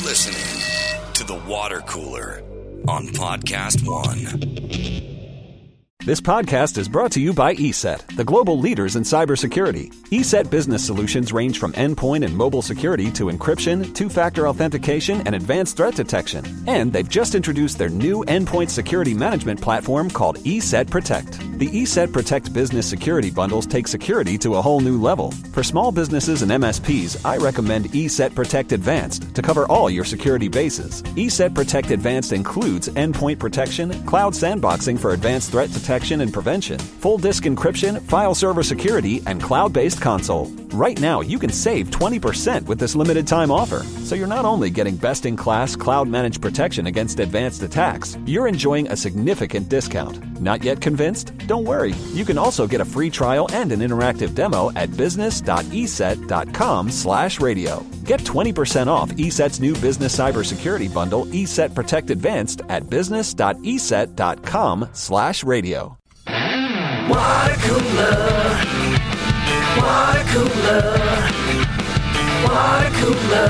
listening to The Water Cooler on Podcast One. This podcast is brought to you by ESET, the global leaders in cybersecurity. ESET business solutions range from endpoint and mobile security to encryption, two-factor authentication, and advanced threat detection. And they've just introduced their new endpoint security management platform called ESET Protect. The ESET Protect business security bundles take security to a whole new level. For small businesses and MSPs, I recommend ESET Protect Advanced to cover all your security bases. ESET Protect Advanced includes endpoint protection, cloud sandboxing for advanced threat detection and prevention, full disk encryption, file server security, and cloud-based console. Right now, you can save 20% with this limited time offer. So you're not only getting best-in-class cloud-managed protection against advanced attacks, you're enjoying a significant discount. Not yet convinced? Don't worry. You can also get a free trial and an interactive demo at business.eset.com/radio. Get 20% off ESET's new business cybersecurity bundle, ESET Protect Advanced, at business.eset.com/radio. Water cooler, water cooler, water cooler.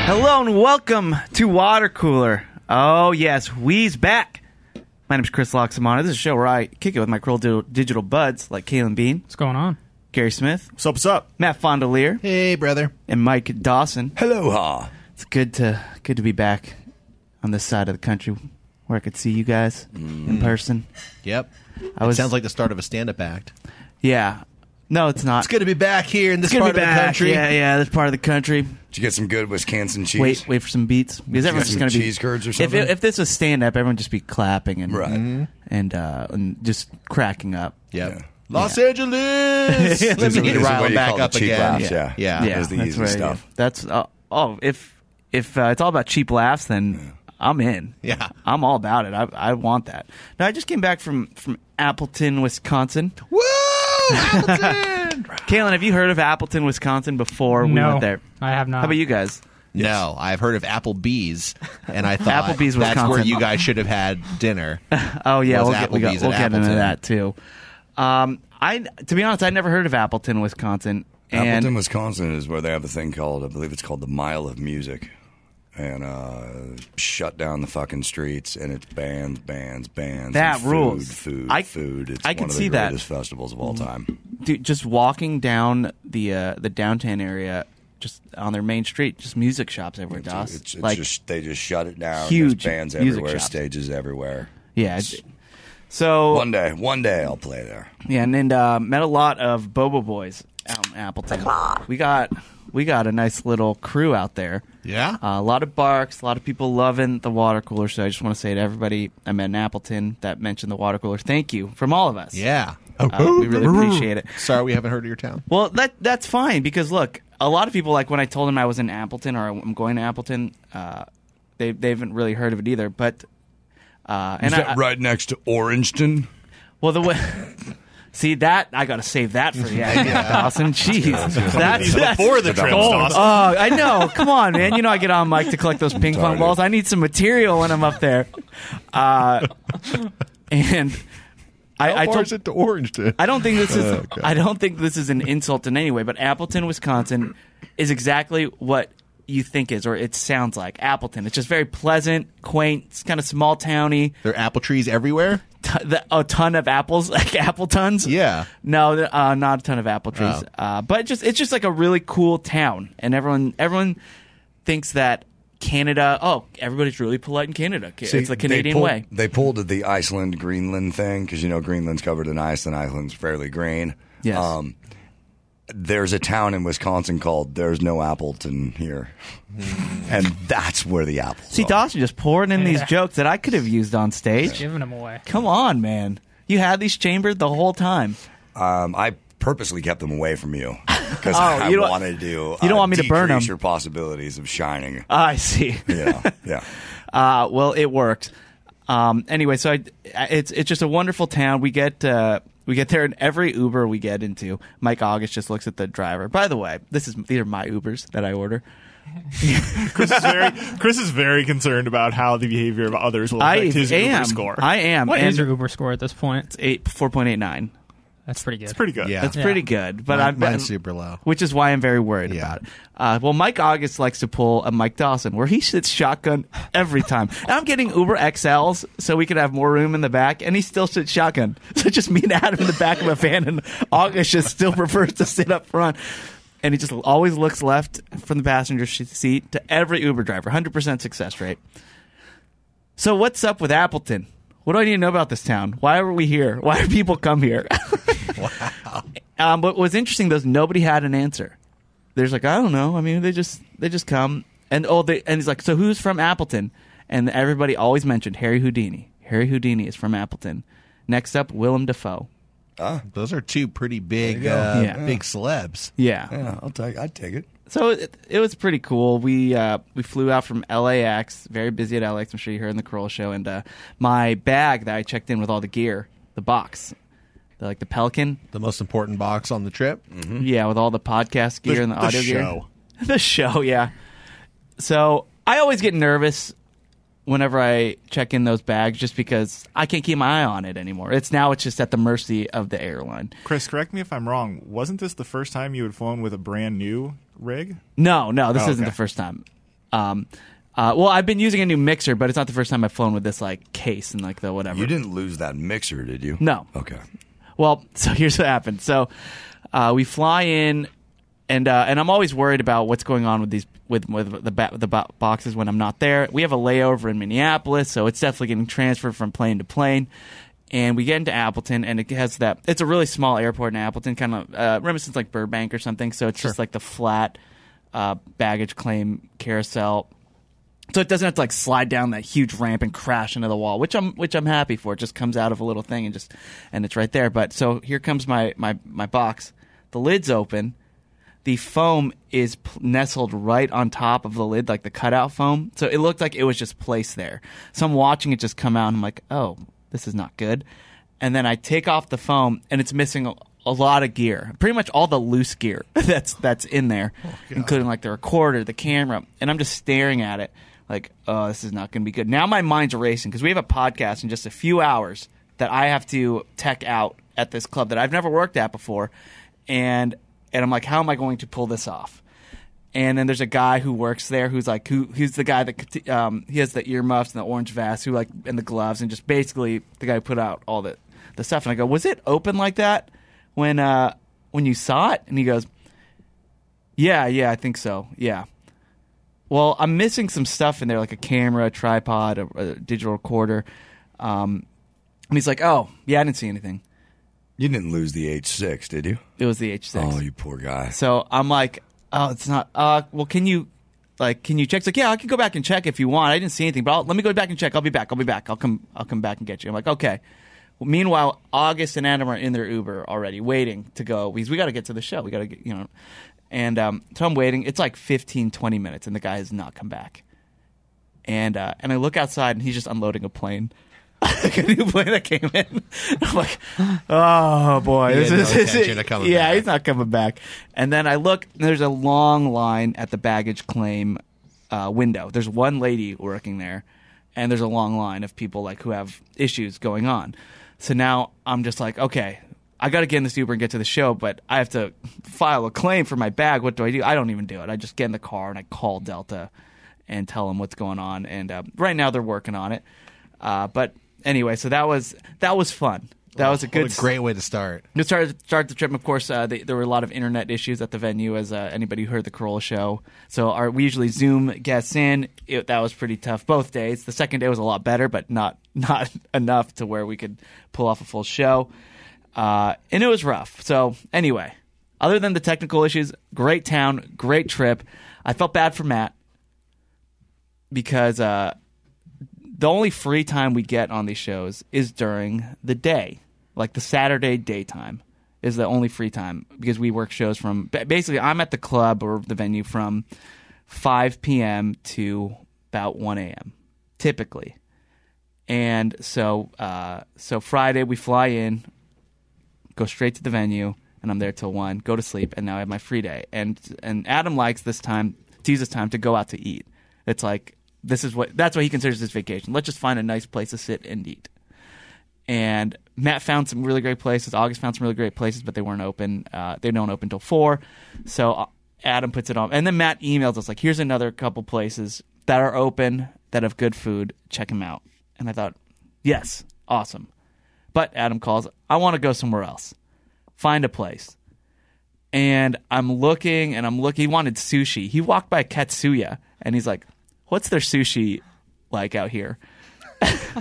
Hello and welcome to Water Cooler. Oh yes, we's back. My name's Chris Loxamana. This is a show where I kick it with my cool digital buds like Kalen Bean. What's going on? Gary Smith. What's up? Matt Fondelier. Hey, brother. And Mike Dawson. Aloha. It's good to be back on this side of the country where I could see you guys in person. Yep. It sounds like the start of a stand-up act. Yeah. No, it's not. It's good to be back here in this part of the country. Yeah, this part of the country. Did you get some good Wisconsin cheese? Wait for some beats. Because everyone's just going to be cheese curds or something. If this was stand-up, everyone would just be clapping and and just cracking up. Yep. Yeah. Los Angeles! Let me rile them back up again. Yeah. That's the easy stuff. That's if it's all about cheap laughs, then I'm in. Yeah. I'm all about it. I want that. Now, I just came back from Appleton, Wisconsin. Woo! Appleton! Kalen, have you heard of Appleton, Wisconsin before we went there? I have not. How about you guys? No, I've heard of Applebee's, and I thought Applebee's, that's Wisconsin. where you guys should have had dinner. Oh, yeah, we'll Applebee's get into that, too. To be honest, I'd never heard of Appleton, Wisconsin. Appleton, Wisconsin is where they have a thing called, I believe it's called the Mile of Music. And shut down the fucking streets, and it's bands. That rules. Food. It's I can one of see the that. greatest festivals of all time. Dude, just walking down the downtown area, just on their main street, just music shops everywhere, Doss. It's just they just shut it down. Huge There's bands music everywhere, shops. stages everywhere. Yeah. So one day I'll play there. Yeah, and then met a lot of Bobo Boys out in Appleton. We got a nice little crew out there. Yeah? A lot of barks, a lot of people loving the water cooler. So I just want to say to everybody I met in Appleton that mentioned the water cooler, thank you from all of us. Yeah. We really appreciate it. Sorry we haven't heard of your town. Well, that's fine because, look, a lot of people, like when I told them I was in Appleton or I'm going to Appleton, they haven't really heard of it either. But Is that right next to Orangeton? Well, the way... See, that I got to save that for you, Dawson. Jeez, that's before the trip, Dawson. Oh, I know. Come on, man. You know I get on mic to collect those ping pong balls. I need some material when I'm up there. And How far is it to Orangeton? I don't think this is. I don't think this is an insult in any way. But Appleton, Wisconsin, is exactly what you think is, or it sounds like Appleton. It's just very pleasant, quaint. It's kind of small towny. There are apple trees everywhere. A ton of apples, like apple tons. Yeah. No, not a ton of apple trees. But it's just like a really cool town, and everyone thinks that Canada. Oh, everybody's really polite in Canada. It's the Canadian way. They pulled the Iceland Greenland thing because Greenland's covered in ice and Iceland's fairly green. Yes. There's a town in Wisconsin called There's No Appleton Here. And that's where the apples See, are. Dawson just pouring in these jokes that I could have used on stage. Giving them away. Come on, man. You had these chambered the whole time. I purposely kept them away from you because you don't wanted to you don't want me to burn them. decrease your possibilities of shining. I see. Yeah. Well, it worked. Anyway, so it's just a wonderful town. We get there in every Uber we get into. Mike August just looks at the driver. By the way, these are my Ubers that I order. Chris is very concerned about how the behavior of others will affect his Uber score. I am. What is your Uber score at this point? It's 4.89. That's pretty good. It's pretty good. Yeah. That's pretty good, but Mine's super low. which is why I'm very worried Yeah. about it. Well, Mike August likes to pull a Mike Dawson, where he sits shotgun every time. And I'm getting Uber XLs so we could have more room in the back, and he still sits shotgun. So just me and Adam in the back of a van, and August just still prefers to sit up front. And he just always looks left from the passenger seat to every Uber driver. 100% success rate. So what's up with Appleton? What do I need to know about this town? Why are we here? Why do people come here? Wow. But what's interesting though is nobody had an answer. There's like, I don't know. I mean, they just come and he's like, so who's from Appleton? And everybody always mentioned Harry Houdini. Harry Houdini is from Appleton. Next up, Willem Dafoe. Those are two pretty big, big celebs. Yeah. I'd take it. So it was pretty cool. We flew out from LAX, very busy at LAX. I'm sure you heard in the Corolla show. And my bag that I checked in with all the gear, the box, the Pelican. The most important box on the trip. Mm-hmm. Yeah, with all the podcast gear and the audio gear. Show. The show, yeah. So I always get nervous whenever I check in those bags just because I can't keep my eye on it anymore. It's just at the mercy of the airline. Chris, correct me if I'm wrong. Wasn't this the first time you had flown with a brand new rig? No, this Oh, isn't okay. the first time. Well, I've been using a new mixer, but it's not the first time I've flown with this case and the whatever. You didn't lose that mixer, did you? No. Okay. Well, so here's what happened. So we fly in, and I'm always worried about what's going on with these with the boxes when I'm not there. We have a layover in Minneapolis, so it's definitely getting transferred from plane to plane. And we get into Appleton, and it has it's a really small airport in Appleton, kind of reminiscent like Burbank or something. So it's just the flat baggage claim carousel. So it doesn't have to slide down that huge ramp and crash into the wall, which I'm happy for. It just comes out of a little thing and it's right there. But so here comes my box. The lid's open. The foam is nestled right on top of the lid, like the cutout foam. So it looked like it was just placed there. So I'm watching it just come out, and I'm like, oh, this is not good. And then I take off the foam, and it's missing a lot of gear. Pretty much all the loose gear that's in there, including the recorder, the camera. And I'm just staring at it like, oh, this is not going to be good. Now my mind's racing because we have a podcast in just a few hours that I have to tech out at this club that I've never worked at before. And I'm like, how am I going to pull this off? And then there's a guy who works there who's who's the guy that he has the earmuffs and the orange vest and the gloves, and just basically the guy who put out all the stuff. And I go, was it open like that when you saw it? And he goes, yeah, I think so. Yeah. Well, I'm missing some stuff in there, like a camera, a tripod, a digital recorder. And he's like, oh, yeah, I didn't see anything. You didn't lose the H6, did you? It was the H6. Oh, you poor guy. So I'm like, oh, it's not. Well, can you check? It's like, yeah, I can go back and check if you want. I didn't see anything, but let me go back and check. I'll be back. I'll come back and get you. I'm like, okay. Well, meanwhile, August and Adam are in their Uber already, waiting to go because we got to get to the show. We got to get, And so I'm waiting. It's like 15, 20 minutes, and the guy has not come back. And I look outside, and he's just unloading a plane. A new plane that came in. I'm like, oh boy, He had no intention of coming back. He's not coming back. And then I look, and there's a long line at the baggage claim window. There's one lady working there, and there's a long line of people who have issues going on. So now I'm just like, okay, I got to get in this Uber and get to the show, but I have to file a claim for my bag. What do? I don't even do it. I just get in the car and I call Delta and tell them what's going on. And right now they're working on it. But anyway, so that was fun. That was a great way to start. To start the trip. Of course, there were a lot of internet issues at the venue, as anybody who heard the Corolla show. So we usually Zoom guests in. That was pretty tough both days. The second day was a lot better, but not enough to where we could pull off a full show. And it was rough. So anyway, other than the technical issues, great town, great trip. I felt bad for Matt because the only free time we get on these shows is during the day. Like the Saturday daytime is the only free time because we work shows from basically I'm at the club or the venue from 5 p.m. to about 1 a.m. typically. And so Friday we fly in, go straight to the venue, and I'm there till 1, go to sleep, and now I have my free day. And Adam likes this time to use this time to go out to eat. It's like that's what he considers his vacation. Let's just find a nice place to sit and eat. And Matt found some really great places. August found some really great places, but they weren't open. They don't open till 4. So Adam puts it on. And then Matt emails us like, here's another couple places that are open that have good food. Check them out. And I thought, yes, awesome. But Adam calls, I want to go somewhere else. Find a place. And I'm looking. He wanted sushi. He walked by Katsuya, and he's like, what's their sushi like out here?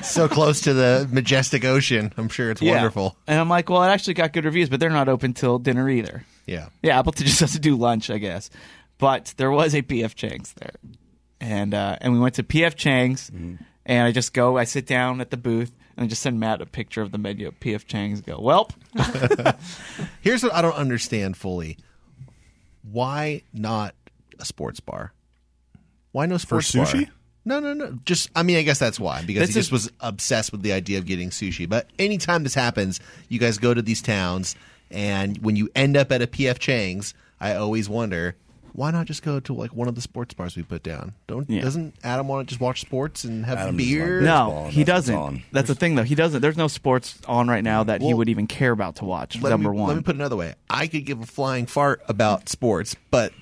So close to the majestic ocean. I'm sure it's wonderful. And I'm like, well, it actually got good reviews, but they're not open till dinner either. Yeah. Yeah, Appleton just doesn't do lunch, I guess. But there was a P.F. Chang's there. And we went to P.F. Chang's, and I sit down at the booth, and I just send Matt a picture of the menu of P.F. Chang's. Go, welp. Here's what I don't understand fully. Why not a sports bar? Why no sports bar? For sushi? No. Just, I guess that's why. Because he just was obsessed with the idea of getting sushi. But anytime this happens, you guys go to these towns, and when you end up at a P.F. Chang's, I always wonder, why not just go to like one of the sports bars we put down? Doesn't Adam want to just watch sports and have Adam beer? No, he doesn't. That's the thing, though. He doesn't. There's no sports on right now that he would even care about to watch. Number one. Let me put it another way. I could give a flying fart about sports, but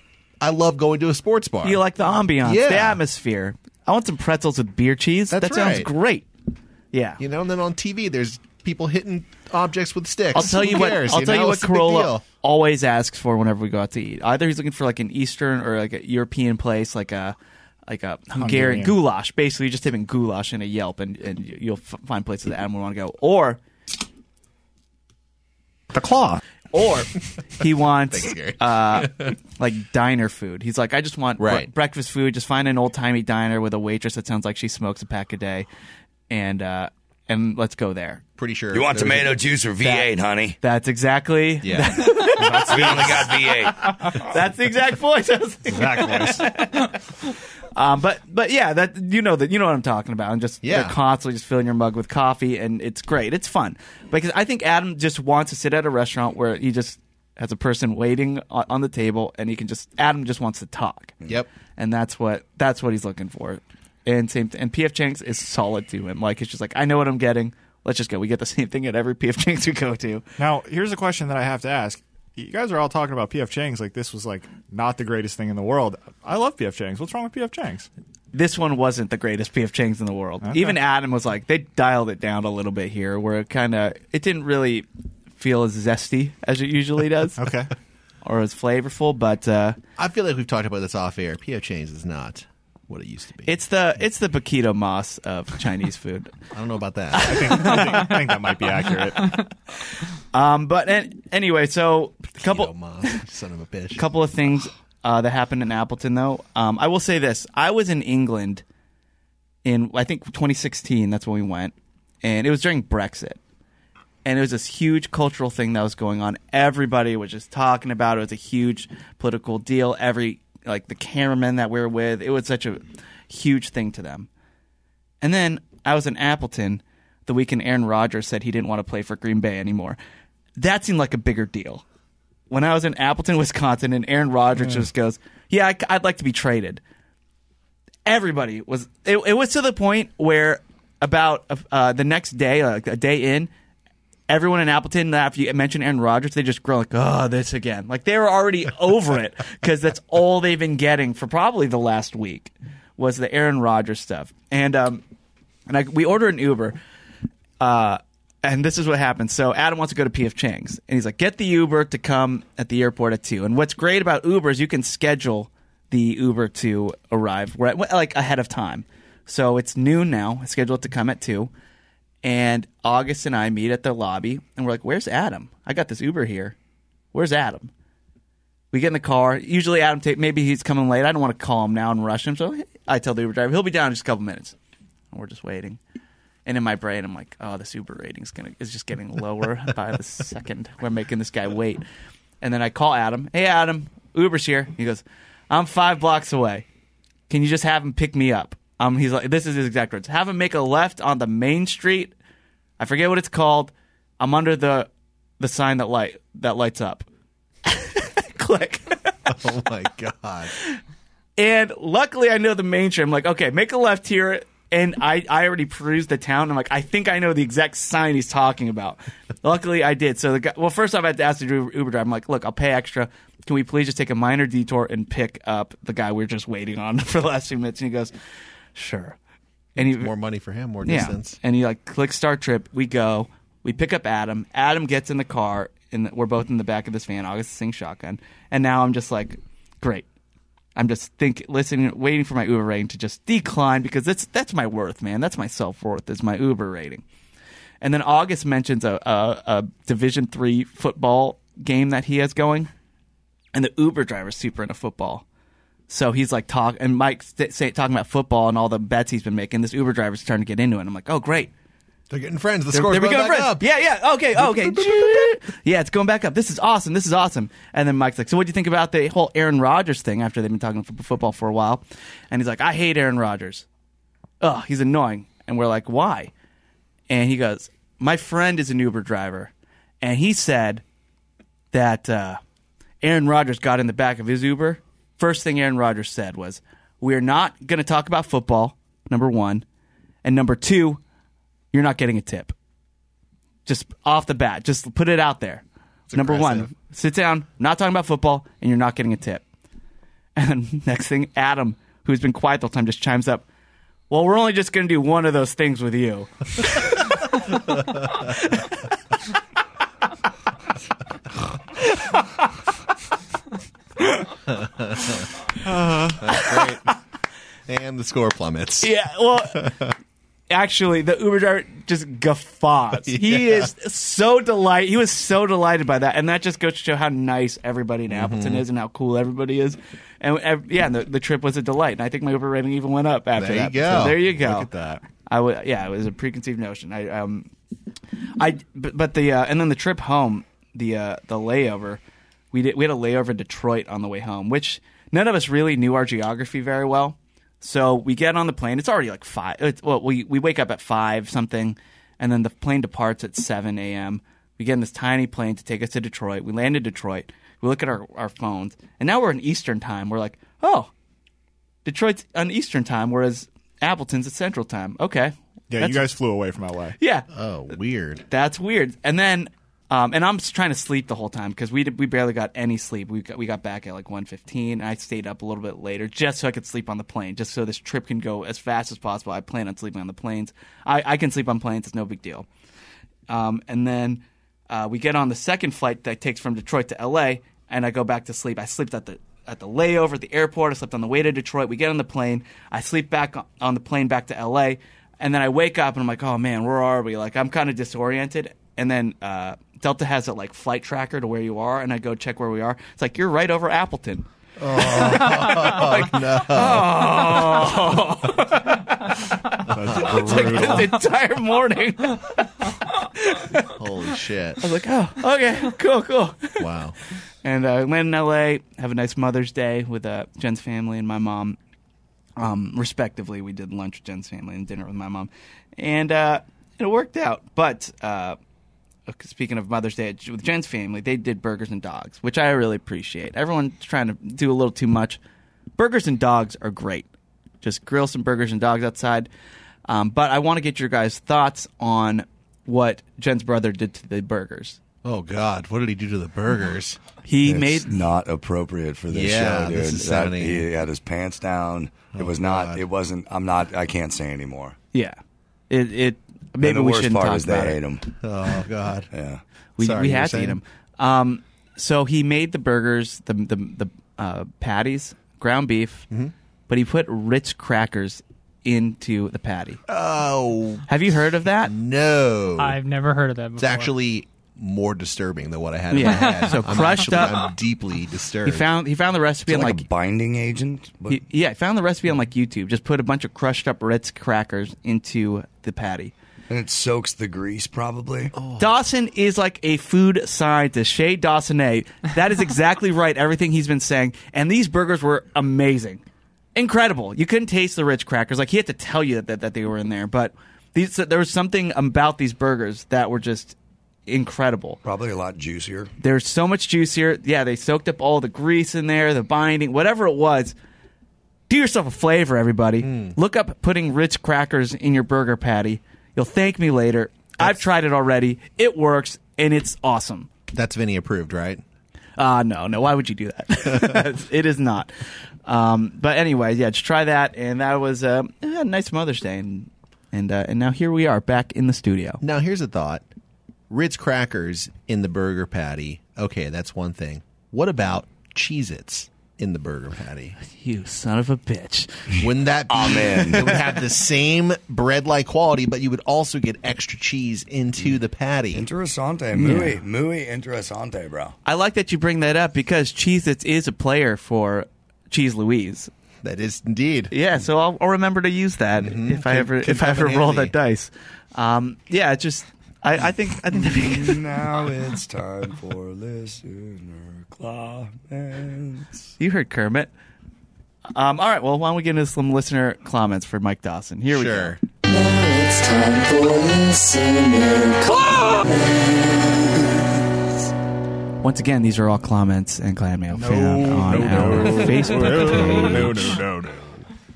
I love going to a sports bar. You like the ambiance, the atmosphere. I want some pretzels with beer cheese. That sounds great. Yeah. And then on TV, there's people hitting objects with sticks. I'll tell you what It's a big Corolla deal. always asks for whenever we go out to eat. Either he's looking for like an Eastern or like a European place, like a Hungarian goulash. Basically, just typing goulash in a Yelp, and you'll find places that Adam would want to go. Or The Claw. Or he wants like diner food. He's like, I just want breakfast food. Just find an old-timey diner with a waitress that sounds like she smokes a pack a day, and let's go there. Pretty sure. You want tomato juice or V8, honey? That's exactly. Yeah. We only got V8. That's the exact voice. But yeah, that you know what I'm talking about, and just they're constantly just filling your mug with coffee, and it's great. It's fun because I think Adam just wants to sit at a restaurant where he just has a person waiting on the table, and Adam just wants to talk. Yep, and that's what he's looking for. And P.F. Chang's is solid to him. Like it's just like, I know what I'm getting. Let's just go. We get the same thing at every P.F. Chang's we go to. Now, here's a question that I have to ask. You guys are all talking about P.F. Chang's like this was like not the greatest thing in the world. I love P.F. Chang's. What's wrong with P.F. Chang's? This one wasn't the greatest P.F. Chang's in the world. Okay. Even Adam was like, they dialed it down a little bit here, where it didn't really feel as zesty as it usually does. Okay. Or as flavorful, but I feel like we've talked about this off air. P.F. Chang's is not what it used to be. It's the Paquito Moss of Chinese food. I don't know about that. I think that might be accurate. But anyway, so son of a bitch. couple of things that happened in Appleton, though. I will say this: I was in England in I think 2016. That's when we went, and it was during Brexit. And it was this huge cultural thing that was going on. Everybody was just talking about it. It was a huge political deal. The cameramen that we were with, it was such a huge thing to them. And then I was in Appleton the weekend Aaron Rodgers said he didn't want to play for Green Bay anymore. That seemed like a bigger deal. When I was in Appleton, Wisconsin, and Aaron Rodgers just goes, yeah, I'd like to be traded. Everybody was – it was to the point where about the next day, like a day in, everyone in Appleton, after you mentioned Aaron Rodgers, they just grow like, oh, this again. Like they were already over it because that's all they've been getting for probably the last week was the Aaron Rodgers stuff. And we ordered an Uber, and this is what happened. So Adam wants to go to P.F. Chang's, and he's like, get the Uber to come at the airport at 2. And what's great about Uber is you can schedule the Uber to arrive like ahead of time. So it's noon now, scheduled to come at 2. And August and I meet at the lobby, and we're like, where's Adam? I got this Uber here. Where's Adam? We get in the car. Usually Adam, maybe he's coming late. I don't want to call him now and rush him. So I tell the Uber driver, he'll be down in just a couple minutes. And we're just waiting. And in my brain, I'm like, oh, this Uber rating is just getting lower by the second. We're making this guy wait. And then I call Adam. Hey, Adam, Uber's here. He goes, I'm 5 blocks away. Can you just have him pick me up? He's like, this is his exact words. Have him make a left on the main street. I forget what it's called. I'm under the sign that lights up. Click. Oh my god. And luckily I know the main street. I'm like, okay, make a left here And I already perused the town. I'm like, I think I know the exact sign he's talking about. Luckily, I did. So, first off, I had to ask the Uber driver. I'm like, look, I'll pay extra. Can we please just take a minor detour and pick up the guy we were just waiting on for the last few minutes? And he goes, sure. And more money for him, more distance. And he clicks start trip. We go. We pick up Adam. Adam gets in the car, and we're both in the back of this van. August is singing shotgun. And now I'm just like, great. I'm just listening, waiting for my Uber rating to just decline because that's my worth, man. That's my self-worth is my Uber rating. And then August mentions a Division III football game that he has going, and the Uber driver's super into football. So he's and Mike's talking about football and all the bets he's been making. This Uber driver's starting to get into it. And I'm like, oh, great. They're getting friends. The score's going back up. Yeah. Okay. Yeah, it's going back up. This is awesome. And then Mike's like, so what do you think about the whole Aaron Rodgers thing after they've been talking football for a while? And he's like, I hate Aaron Rodgers. Ugh, he's annoying. And we're like, why? And he goes, my friend is an Uber driver. And he said that Aaron Rodgers got in the back of his Uber. First thing Aaron Rodgers said was, we're not going to talk about football, number one. And number two, you're not getting a tip. Just off the bat. Just put it out there. It's Number aggressive. one, sit down, not talking about football, and you're not getting a tip. And next thing, Adam, who's been quiet the whole time, just chimes up, well, we're only just going to do one of those things with you. That's great. And the score plummets. Yeah, well... Actually, the Uber driver just guffaws. He is so delighted. He was so delighted by that, and that just goes to show how nice everybody in Appleton is and how cool everybody is. And the trip was a delight. And I think my Uber rating even went up after that. Go. So there you go. Look at that. It was a preconceived notion. And then the trip home, the layover, we had a layover in Detroit on the way home, which none of us really knew our geography very well. So we get on the plane. It's already like 5. We wake up at 5 something, and then the plane departs at 7 a.m. We get in this tiny plane to take us to Detroit. We land in Detroit. We look at our phones, and now we're in Eastern time. We're like, oh, Detroit's on Eastern time, whereas Appleton's at Central time. Okay. Yeah, you guys flew away from LA. Yeah. Oh, weird. That's weird. And then, and I'm just trying to sleep the whole time because we barely got any sleep. We got back at like 1:15, and I stayed up a little bit later just so I could sleep on the plane, just so this trip can go as fast as possible. I plan on sleeping on the planes. I can sleep on planes. It's no big deal. And then we get on the second flight that takes from Detroit to L.A., and I go back to sleep. I slept at the layover at the airport. I slept on the way to Detroit. We get on the plane. I sleep back on the plane back to L.A., and then I wake up, and I'm like, oh, man, where are we? Like, I'm kind of disoriented. And then Delta has a flight tracker to where you are, and I go check where we are. It's like, you're right over Appleton. Oh, no. Oh. That's It's like the entire morning. Holy shit. I was like, oh, okay, cool. Wow. And land in L.A., have a nice Mother's Day with Jen's family and my mom. Respectively, we did lunch with Jen's family and dinner with my mom. And it worked out. But speaking of Mother's Day with Jen's family, they did burgers and dogs, which I really appreciate. Everyone's trying to do a little too much. Burgers and dogs are great. Just grill some burgers and dogs outside. But I want to get your guys' thoughts on what Jen's brother did to the burgers. Oh, God. What did he do to the burgers? It's not appropriate for this show, dude. This is sounding... He had his pants down. Oh, it was not. God. It wasn't. I'm not. I can't say anymore. Yeah. Maybe the we worst shouldn't part talk is about they it. ate him. Oh, God. Yeah. We Sorry, you were had to eat saying? them. So he made the burgers, the patties, ground beef, but he put Ritz crackers into the patty. Oh, Have you heard of that? no. I've never heard of that before. It's actually more disturbing than what I had in Yeah. my head. So crushed up- I'm deeply disturbed. He found the recipe Is it on like a binding agent. But he found the recipe on YouTube. Just put a bunch of crushed up Ritz crackers into the patty. and it soaks the grease probably. Dawson is like a food scientist. Shay Dawsonet. That is exactly right. Everything he's been saying. And these burgers were amazing. Incredible. You couldn't taste the Ritz crackers. Like, he had to tell you that they were in there. But there was something about these burgers that were just incredible. Probably a lot juicier. They're so much juicier. Yeah, they soaked up all the grease in there, the binding, whatever it was. Do yourself a flavor, everybody. Look up putting Ritz crackers in your burger patty. You'll thank me later. I've tried it already. It works, and it's awesome. That's Vinny approved, right? No. Why would you do that? It is not. But anyway, yeah, just try that. And that was a nice Mother's Day. And now here we are back in the studio. Now, here's a thought. Ritz crackers in the burger patty. Okay, that's one thing. What about Cheez-Its in the burger patty? You son of a bitch. Wouldn't that be? Oh, man. It would have the same bread-like quality, but you would also get extra cheese into the patty. Interessante. Muy interessante, bro. I like that you bring that up because Cheez-Its is a player for Cheese Louise. That is indeed. Yeah, so I'll remember to use that if I ever roll that dice. Yeah, it's just I think that'd be Now it's time for listener comments. You heard Kermit. All right, well, why don't we get into some listener comments for Mike Dawson? Here we go. Now it's time for listener comments. Once again, these are all comments and clan mail found on our Facebook page. No.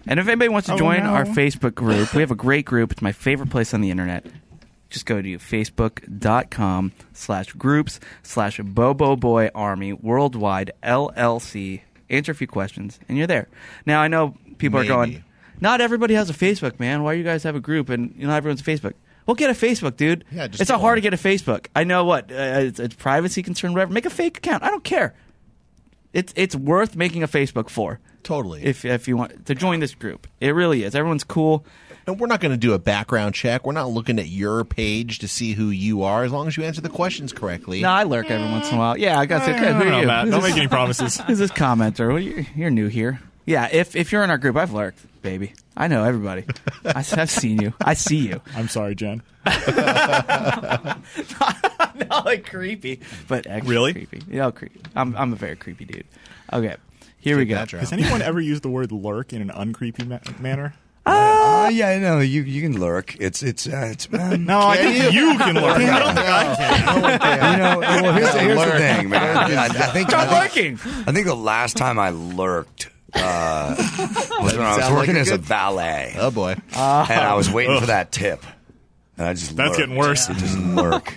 And if anybody wants to join our Facebook group, we have a great group. It's my favorite place on the internet. Just go to facebook.com/groups/Bobo Army Worldwide LLC. Answer a few questions, and you're there. Now, I know people are going, not everybody has a Facebook, man. Why do you guys have a group and not everyone's a Facebook? Well, get a Facebook, dude. Yeah, just it's not hard to get a Facebook. I know what. It's privacy concern, whatever. Make a fake account. I don't care. It's worth making a Facebook for. Totally. If you want to join this group. It really is. Everyone's cool. And we're not going to do a background check. We're not looking at your page to see who you are, as long as you answer the questions correctly. No, I lurk every once in a while. Yeah, I got to say, who are you? Matt, don't make any promises. Who's this commenter? Well, you're new here. Yeah, if you're in our group, I've lurked, baby. I know everybody. I've seen you. I see you. I'm sorry, Jen. Not like creepy, but actually Really? creepy. Creepy. I'm a very creepy dude. Okay, here we go. Has anyone ever used the word lurk in an uncreepy manner? Yeah, no, you can lurk. It's No, I think you can lurk. I don't think I can. Well, here's the thing, man. I think the last time I lurked was when I was working as a valet. Oh, boy. And I was waiting for that tip. And I just That's lurked. getting worse. I just lurk.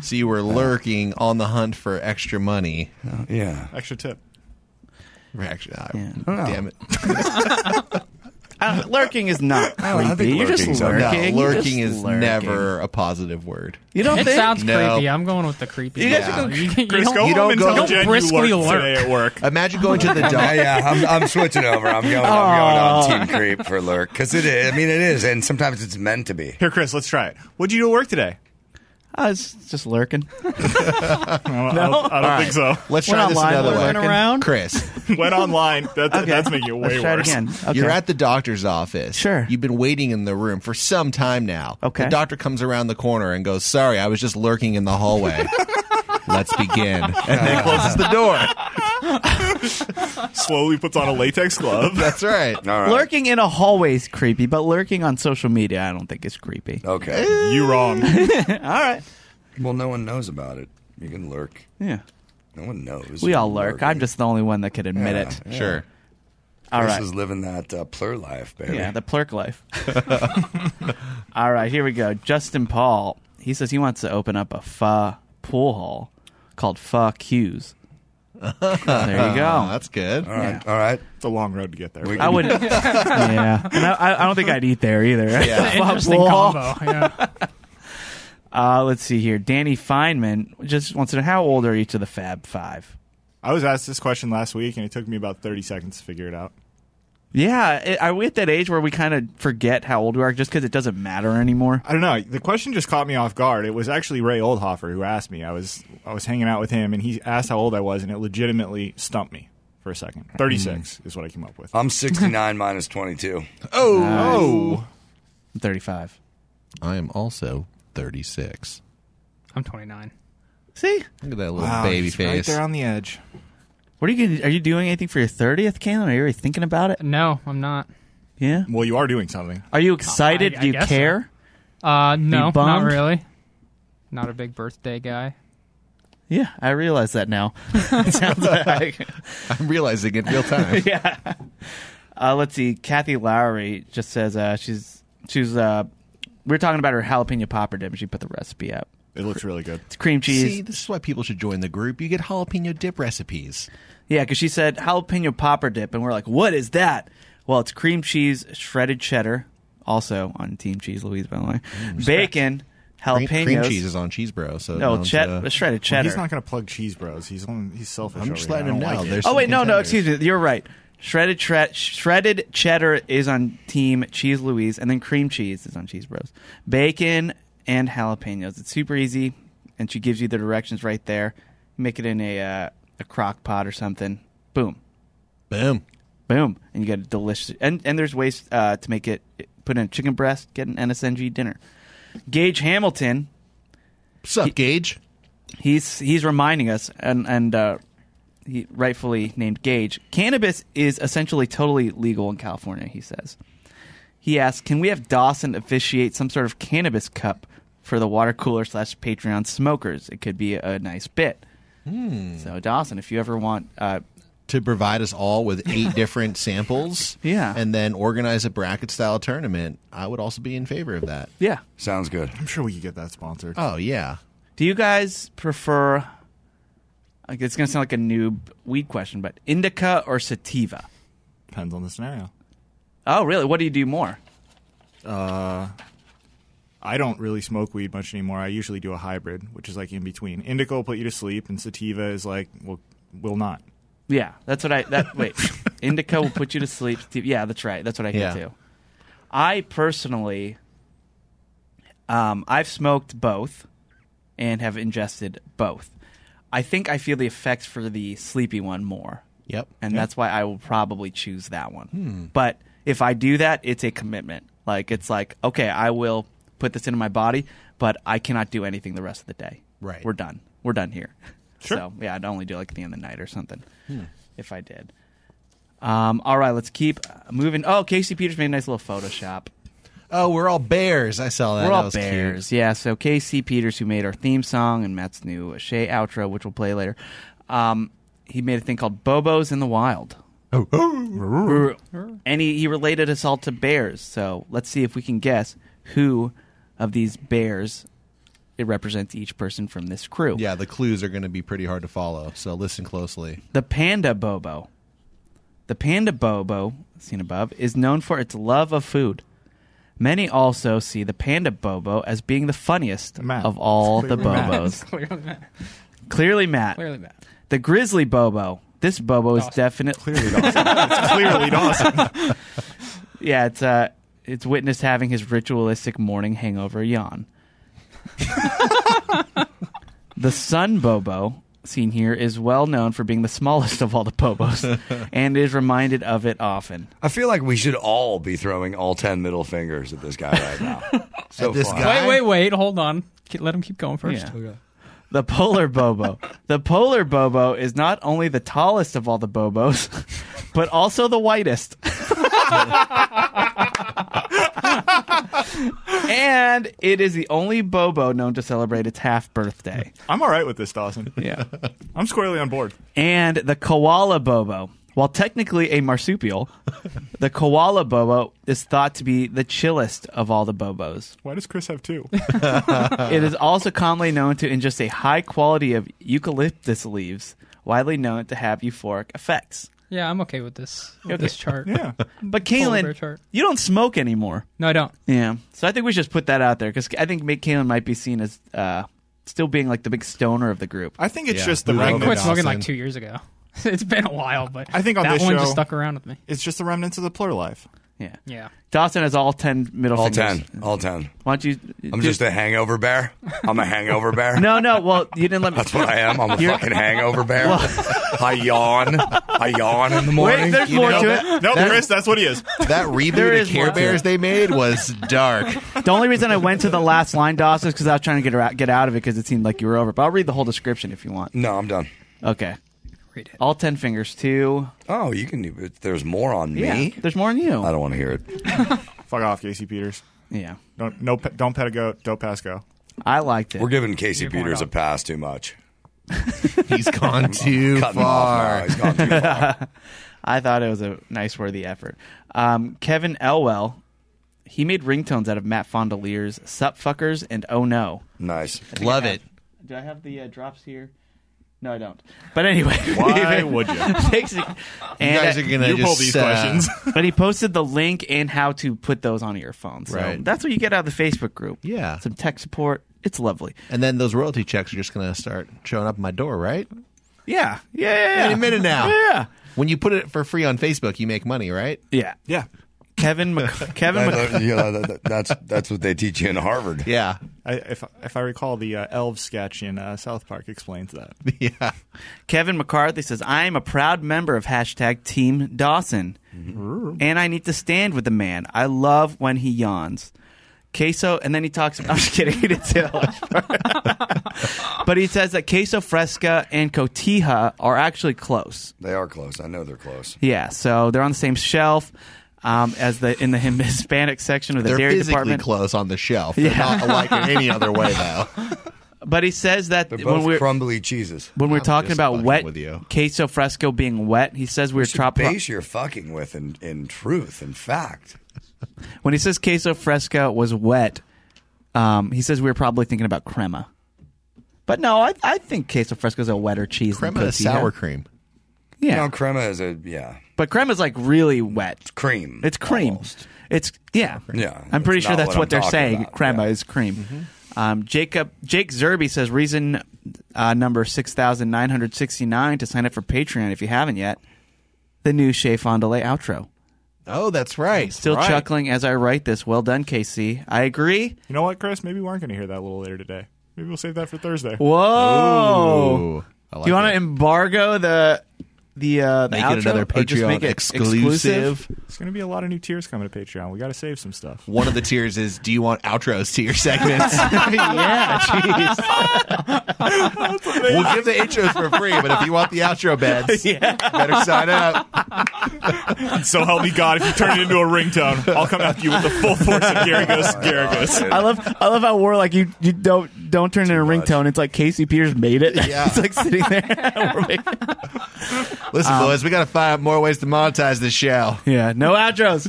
So you were lurking on the hunt for extra money. Yeah. Extra tip. Actually, know. damn it. Lurking is not I creepy. think You're just lurking's lurking. okay. No, You're lurking just is lurking. never a positive word. You don't It think? sounds No. creepy. I'm going with the creepy. You guys Yeah. are You Chris, go You home don't and go- tell Jen you briskly lurked lurk. today at work. Imagine going to the doctor. Yeah, I'm switching over. I'm going on Team Creep for lurk because it is. I mean, it is, and sometimes it's meant to be. Here, Chris, let's try it. What'd you do at work today? It's just lurking. I don't think so. Let's Went try this online, another way. went around. Chris, Went online. That's making it way Let's try it worse. again. Okay. you're at the doctor's office. Sure. You've been waiting in the room for some time now. Okay. The doctor comes around the corner and goes, "Sorry, I was just lurking in the hallway." Let's begin. And then closes the door. Slowly puts on a latex glove. That's right. All right. Lurking in a hallway is creepy, but lurking on social media, I don't think is creepy. Okay. You wrong. All right. Well, no one knows about it. You can lurk. Yeah. No one knows. We all You're lurk. lurking. I'm just the only one that could admit Yeah, it. yeah. Sure. All Chris right. is living that plur life, baby. Yeah, the plurk life. All right, here we go. Justin Paul. He says he wants to open up a pool hall called Q's. There you go. That's good. All right. Yeah. All right. It's a long road to get there. I wouldn't. Yeah, and I don't think I'd eat there either. Interesting Pool hall. combo. Yeah. Let's see here. Danny Feynman just wants to know, how old are each of the Fab Five? I was asked this question last week, and it took me about 30 seconds to figure it out. Yeah, are we at that age where we kind of forget how old we are just because it doesn't matter anymore? I don't know. The question just caught me off guard. It was actually Ray Oldhofer who asked me. I was hanging out with him, and he asked how old I was, and it legitimately stumped me for a second. 36 is what I came up with. I'm 69 minus 22. Oh. I'm 35. I am also 36. I'm 29. See? Look at that little baby he's face. right there on the edge. What are you doing anything for your 30th, Caitlin? Are you already thinking about it? No, I'm not. Yeah? Well, you are doing something. Are you excited? I Do you guess care? No, not bummed? really. Not a big birthday guy. Yeah, I realize that now. It sounds like I'm realizing in real time. yeah. Let's see. Kathy Lowry just says we were talking about her jalapeno popper dip, and she put the recipe up. It looks really good. It's cream cheese. See, this is why people should join the group. You get jalapeno dip recipes. Yeah, because she said jalapeno popper dip, and we're like, what is that? Well, it's cream cheese, shredded cheddar, also on Team Cheese Louise, by the way. Bacon, jalapenos. Cream cheese is on Cheese Bro. So no, shredded cheddar. Well, he's not going to plug Cheese Bros. He's selfish. I'm just over letting here. him know. Like Oh, wait, no, excuse me. You're right. Shredded cheddar is on Team Cheese Louise, and then cream cheese is on Cheese Bros. Bacon and jalapenos. It's super easy, and she gives you the directions right there. Make it in a crock pot or something. Boom. Boom. Boom. And you get a delicious... And there's ways to make it... Put in a chicken breast, get an NSNG dinner. Gage Hamilton... What's up, Gage? He's reminding us, and he rightfully named Gage, cannabis is essentially totally legal in California, he says. He asks, can we have Dawson officiate some sort of cannabis cup for the water cooler / Patreon smokers? It could be a nice bit. So, Dawson, if you ever want... to provide us all with 8 different samples Yeah. and then organize a bracket-style tournament, I would also be in favor of that. Yeah. Sounds good. I'm sure we could get that sponsored. Oh, yeah. Do you guys prefer... Like, it's going to sound like a noob weed question, but indica or sativa? Depends on the scenario. Oh, really? What do you do more? I don't really smoke weed much anymore. I usually do a hybrid, which is like in between. Indica will put you to sleep, and sativa is like, will not. Yeah, that's what wait. Indica will put you to sleep. Yeah, that's right. That's what I hear too. I personally, I've smoked both and have ingested both. I think I feel the effects for the sleepy one more. Yep. And that's why I will probably choose that one. But if I do that, it's a commitment. Like, it's like, okay, I will put this into my body, but I cannot do anything the rest of the day. Right. We're done. We're done here. Sure. So, yeah, I'd only do like at the end of the night or something if I did. All right, let's keep moving. Oh, Casey Peters made a nice little Photoshop. Oh, we're all bears. I saw that. We're That all was bears. cute. Yeah, so Casey Peters, who made our theme song and Matt's new Shay outro, which we'll play later, he made a thing called Bobos in the Wild. And he related us all to bears. So let's see if we can guess who of these bears it represents each person from this crew. Yeah, the clues are going to be pretty hard to follow, so listen closely. The panda bobo. The panda bobo, seen above, is known for its love of food. Many also see the panda bobo as being the funniest of all the bobos. Clearly Matt. Clearly Matt. The grizzly bobo. This bobo is definitely... Clearly Dawson. It's clearly Dawson. Yeah, it's witnessed having his ritualistic morning hangover yawn. The sun bobo, seen here, is well known for being the smallest of all the bobos and is reminded of it often. I feel like we should all be throwing all 10 middle fingers at this guy right now. So At this far. guy? Wait. Hold on. Let him keep going first. Yeah. Okay. The polar bobo. The polar bobo is not only the tallest of all the bobos, but also the whitest. And it is the only bobo known to celebrate its half birthday. I'm all right with this, Dawson. Yeah. I'm squarely on board. And the koala bobo. While technically a marsupial, the koala bobo is thought to be the chillest of all the bobos. Why does Chris have 2? It is also commonly known to ingest a high quality of eucalyptus leaves, widely known to have euphoric effects. Yeah, I'm okay with this. This chart. Yeah. But Polar bear Kaylin, chart. you don't smoke anymore. No, I don't. Yeah. So I think we should just put that out there because I think Kaylin might be seen as still being like the big stoner of the group. I think it's Yeah. just the We I love quit remnants. smoking Dawson. like 2 years ago. It's been a while, but I think on that this one show- just stuck around with me. It's just the remnants of the plur life. Yeah. Yeah. Dawson has all 10 middle All fingers. 10. All 10. Why don't you... I'm just a hangover bear. I'm a hangover bear. No. Well, you didn't let me... That's what I am. I'm a fucking hangover bear. I yawn. I yawn in the Wait, morning. there's You more know to that- it. No, Chris, that's what he is. That reboot There of is Care more to Bears it. they made was dark. The only reason I went to the last line, Dawson, is because I was trying to get out of it because it seemed like you were over. But I'll read the whole description if you want. No, I'm done. Okay. Read it. All 10 fingers, 2. Oh, you can. There's more on me. Yeah, there's more than you. I don't want to hear it. Fuck off, Casey Peters. Yeah. Don't pet a goat. Don't pass go. I liked it. We're giving Casey Your point Peters a out. pass too much. He's gone too Cutting him off now. far. He's gone too far. I thought it was a nice, worthy effort. Kevin Elwell, he made ringtones out of Matt Fondelier's Sup Fuckers and Oh No. Nice. Love it. Do I have the drops here? No, I don't. But anyway. Why would you? Thanks. You guys are going to pull just... these questions. But he posted the link and how to put those on your phone. So Right. that's what you get out of the Facebook group. Yeah. Some tech support. It's lovely. And then those royalty checks are just going to start showing up at my door, right? Yeah. Any minute now. Yeah. When you put it for free on Facebook, you make money, right? Yeah. Yeah. Kevin That's what they teach you in Harvard. Yeah. If I recall, the Elves sketch in South Park explains that. Yeah. Kevin McCarthy says, I am a proud member of hashtag Team Dawson. And I need to stand with the man. I love when he yawns. Queso, and then he talks about, I'm just kidding, he didn't say that last part. But he says that queso fresca and cotija are actually close. They are close. I know they're close. Yeah, so they're on the same shelf as in the Hispanic section of the They're dairy physically department. close on the shelf. They're not alike in any other way, though. But he says that They're both crumbly cheeses. when we're I'm talking just about fucking wet with you. queso fresco being wet, he says we're Base your fucking with in truth and fact. When he says queso fresca was wet, he says we were probably thinking about crema. But no, I think queso fresca is a wetter cheese Crema than is cotija. sour cream. Yeah, No, crema is but crema is like really wet. cream. It's cream. Almost. It's yeah. Yeah, I'm pretty it's sure not that's what what I'm they're talking saying. about. Crema Yeah. is cream. Jake Zerby says reason number 6,969 to sign up for Patreon if you haven't yet. The new Chez Fondelay outro. Oh, that's right. Still Right. chuckling as I write this. Well done, KC. I agree. You know what, Chris? Maybe we aren't going to hear that a little later today. Maybe we'll save that for Thursday. Whoa! Ooh, I like Do you want to it. embargo the Make outro, it another or just Patreon make it exclusive. There's going to be a lot of new tiers coming to Patreon. We got to save some stuff. One of the tiers is, do you want outros to your segments? Yeah, jeez. We'll give the intros for free, but if you want the outro beds, better sign up. So help me God, if you turn it into a ringtone, I'll come after you with the full force of Garagos. I love how we're like you don't turn it into a ringtone. It's like Casey Peters made it. Yeah. It's like sitting there. We're making- Listen, boys, we got to find more ways to monetize this show. yeah, no outros.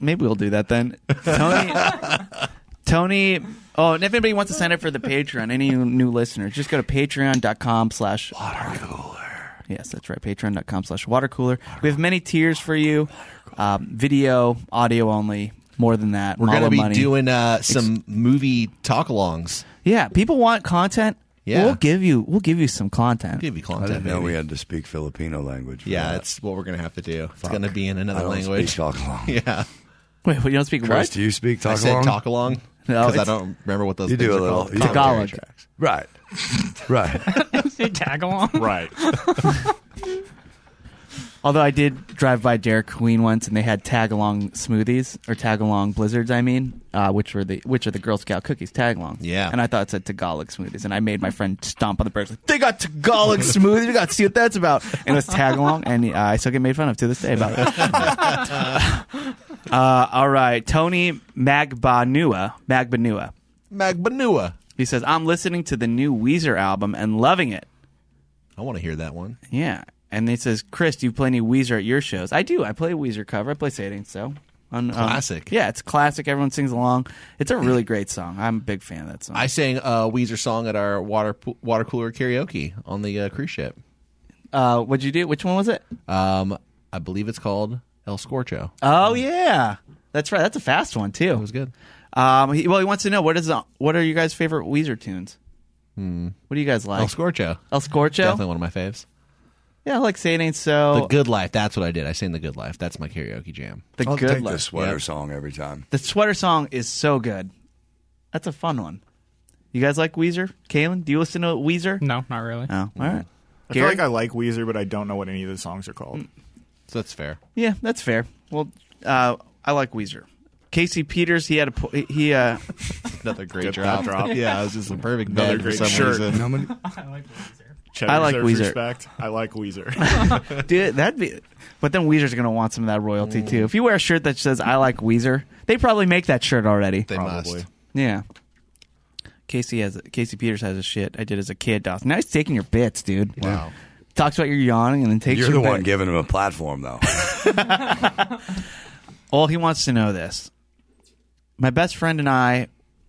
Maybe we'll do that then. Tony. Oh, and if anybody wants to sign up for the Patreon, any new listeners, just go to patreon.com/watercooler. Yes, that's right. Patreon.com/watercooler. We have many tiers for you. Video, audio only. More than that. We're going to be money. doing some movie talk-alongs. Yeah, people want content. Yeah. We'll give you some content. Give you I content, didn't know baby. we had to speak Filipino language. For Yeah, that. that's what we're going to have to do. It's going to be in I another don't language. speak talk along. Yeah. Wait, you don't speak Chris, what? do you speak I talk said along? talk along No, because I it's- don't remember what those You things do a are little called. you Tagalog. do Right. Right. Say tag along. Right. Although I did drive by Dairy Queen once, and they had tag-along smoothies or tag-along blizzards. I mean, which are the Girl Scout cookies tag-along? Yeah. And I thought it said Tagalog smoothies, and I made my friend stomp on the brakes. Like, they got Tagalog smoothies. We got to see what that's about. And it was tag-along, and I still get made fun of to this day about it. All right, Tony Magbanua. Magbanua. He says, "I'm listening to the new Weezer album and loving it." I want to hear that one. Yeah. And he says, Chris, do you play any Weezer at your shows? I do. I play a Weezer cover. I play Say It Ain't So. Classic. Yeah, it's classic. Everyone sings along. It's a really great song. I'm a big fan of that song. I sang a Weezer song at our water cooler karaoke on the cruise ship. What'd you do? Which one was it? I believe it's called El Scorcho. Oh, yeah. That's right. That's a fast one, too. It was good. He wants to know, what are you guys' favorite Weezer tunes? What do you guys like? El Scorcho. El Scorcho? Definitely one of my faves. Yeah, I like Say It Ain't So. The Good Life. That's what I did. I sang The Good Life. That's my karaoke jam. The I'll Good take Life. the sweater Yep. song every time. The sweater song is so good. That's a fun one. You guys like Weezer? Kaylin, do you listen to Weezer? No, not really. Oh, all right. I feel Gary? like I like Weezer, but I don't know what any of the songs are called. So that's fair. Yeah, that's fair. Well, I like Weezer. Casey Peters, he Another great Good drop. drop. Yeah, it was just a perfect Another bed for great some shirt. reason. How many? I like Weezer. Cheddar I like deserves Weezer. Respect. I like Weezer. Dude, that'd be. But then Weezer's gonna want some of that royalty too. If you wear a shirt that says "I like Weezer," they probably make that shirt already. They Probably. must. Yeah. Casey Peters has a shit I did as a kid. Dawson. Now he's taking your bits, dude. Wow. talks about your yawning and then takes You're your the one bed. giving him a platform, though. Well, he wants to know this. My best friend and I,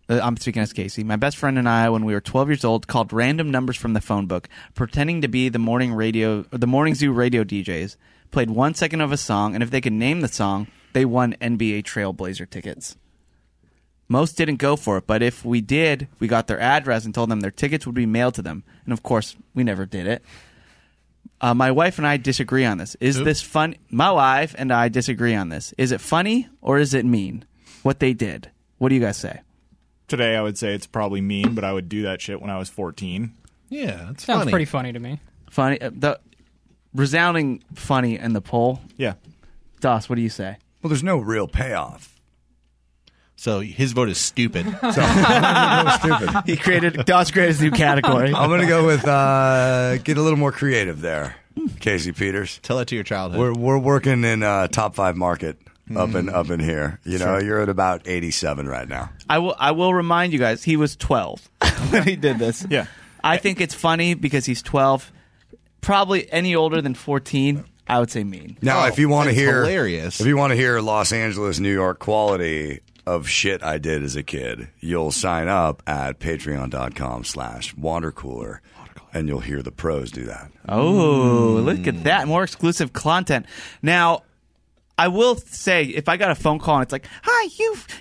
I'm speaking as Casey, my best friend and I, when we were 12 years old, called random numbers from the phone book, pretending to be the morning zoo radio DJs, played 1 second of a song, and if they could name the song, they won NBA Trailblazer tickets. Most didn't go for it, but if we did, we got their address and told them their tickets would be mailed to them. And of course, we never did it. My wife and I disagree on this. Is this fun? My wife and I disagree on this. Is it funny or is it mean what they did? What do you guys say? Today, I would say it's probably mean, but I would do that shit when I was 14. Yeah, it's Sounds funny. pretty funny to me. Funny, the resounding funny in the poll. Yeah. Doss, what do you say? Well, there's no real payoff. So his vote is stupid. So I'm stupid. Doss created a new category. I'm going to go with get a little more creative there, Casey Peters. Tell it to your childhood. We're working in top 5 market up in here. You know, you're at about 87 right now. I will remind you guys, he was 12 when he did this. Yeah. I think it's funny because he's 12. Probably any older than 14, I would say mean. Now, if you want to that's hear hilarious. if you want to hear Los Angeles, New York quality of shit I did as a kid, you'll sign up at patreon.com/watercooler and you'll hear the pros do that. Oh, look at that. More exclusive content. Now, I will say, if I got a phone call and it's like, "Hi,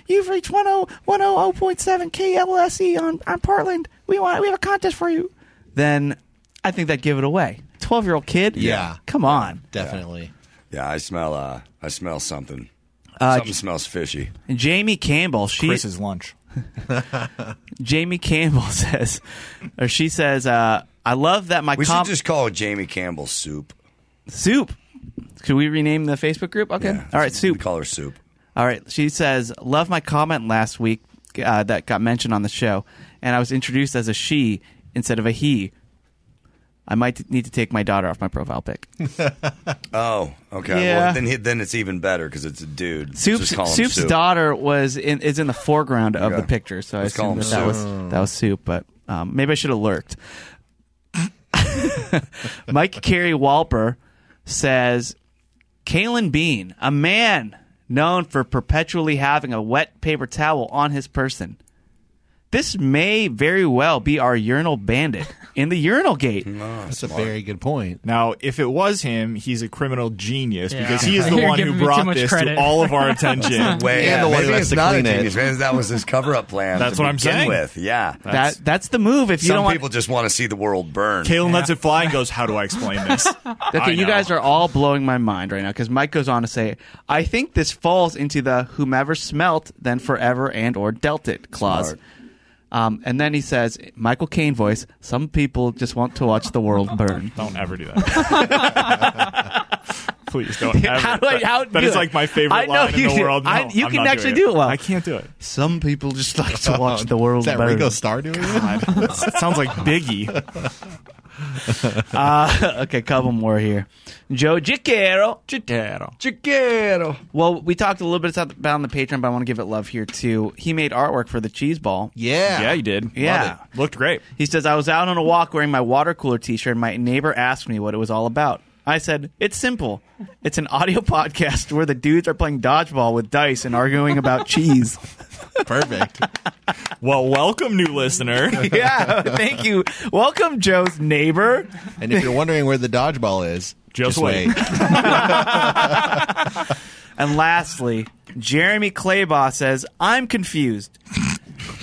you've reached 100.7 KLSE on Portland. We have a contest for you." Then I think that'd give it away. 12-year-old kid? Yeah. Come on. Definitely. Yeah, I smell something. Something smells fishy. And Jamie Campbell, Chris's lunch. Jamie Campbell says, or she says, I love that my We should just call it Jamie Campbell Soup. Soup. Could we rename the Facebook group? Okay. Yeah, All right, Soup. We call her Soup. All right. She says, love my comment last week that got mentioned on the show, and I was introduced as a she instead of a he. I might need to take my daughter off my profile pic. Oh, okay. Yeah. Well, then it's even better because it's a dude. Soup's Just call him Soup. daughter is in the foreground of Okay. the picture, so I Let's call assumed him that was Soup, but maybe I should have lurked. Mike Carey Walper says, Kalen Bean, a man known for perpetually having a wet paper towel on his person. This may very well be our urinal bandit in the urinal gate. That's a very good point. Now, if it was him, he's a criminal genius Yeah. because he is the You're one giving who me too brought much this credit. to all of our attention. Wait, And the one who maybe has it's to not a clean it. genius. Maybe that was his cover-up plan. That's to what I'm begin saying. With. Yeah, That's the move. If you some don't people just want to see the world burn. Kalen lets it fly and goes, "How do I explain this?" Okay, you guys are all blowing my mind right now because Mike goes on to say, I think this falls into the whomever smelt, then forever and or dealt it clause. Smart. And then he says, Michael Caine voice, some people just want to watch the world burn. Don't ever do that. Please don't ever. How do I that is like my favorite line in the world. No, you I'm can not actually doing do it well. I can't do it. Some people just like to watch the world Is that burn. Ringo Starr doing it? It sounds like Biggie. Okay, couple more here. Joe Chiquero. Well, we talked a little bit about it on the Patreon, but I want to give it love here too. He made artwork for the cheese ball. Yeah. Yeah, you did. Yeah. Looked great. He says, I was out on a walk wearing my water cooler t-shirt and my neighbor asked me what it was all about. I said, it's simple. It's an audio podcast where the dudes are playing dodgeball with dice and arguing about cheese. Perfect. Well, welcome, new listener. Yeah, thank you. Welcome, Joe's neighbor. And if you're wondering where the dodgeball is, Just wait. And lastly, Jeremy Claybaugh says, I'm confused.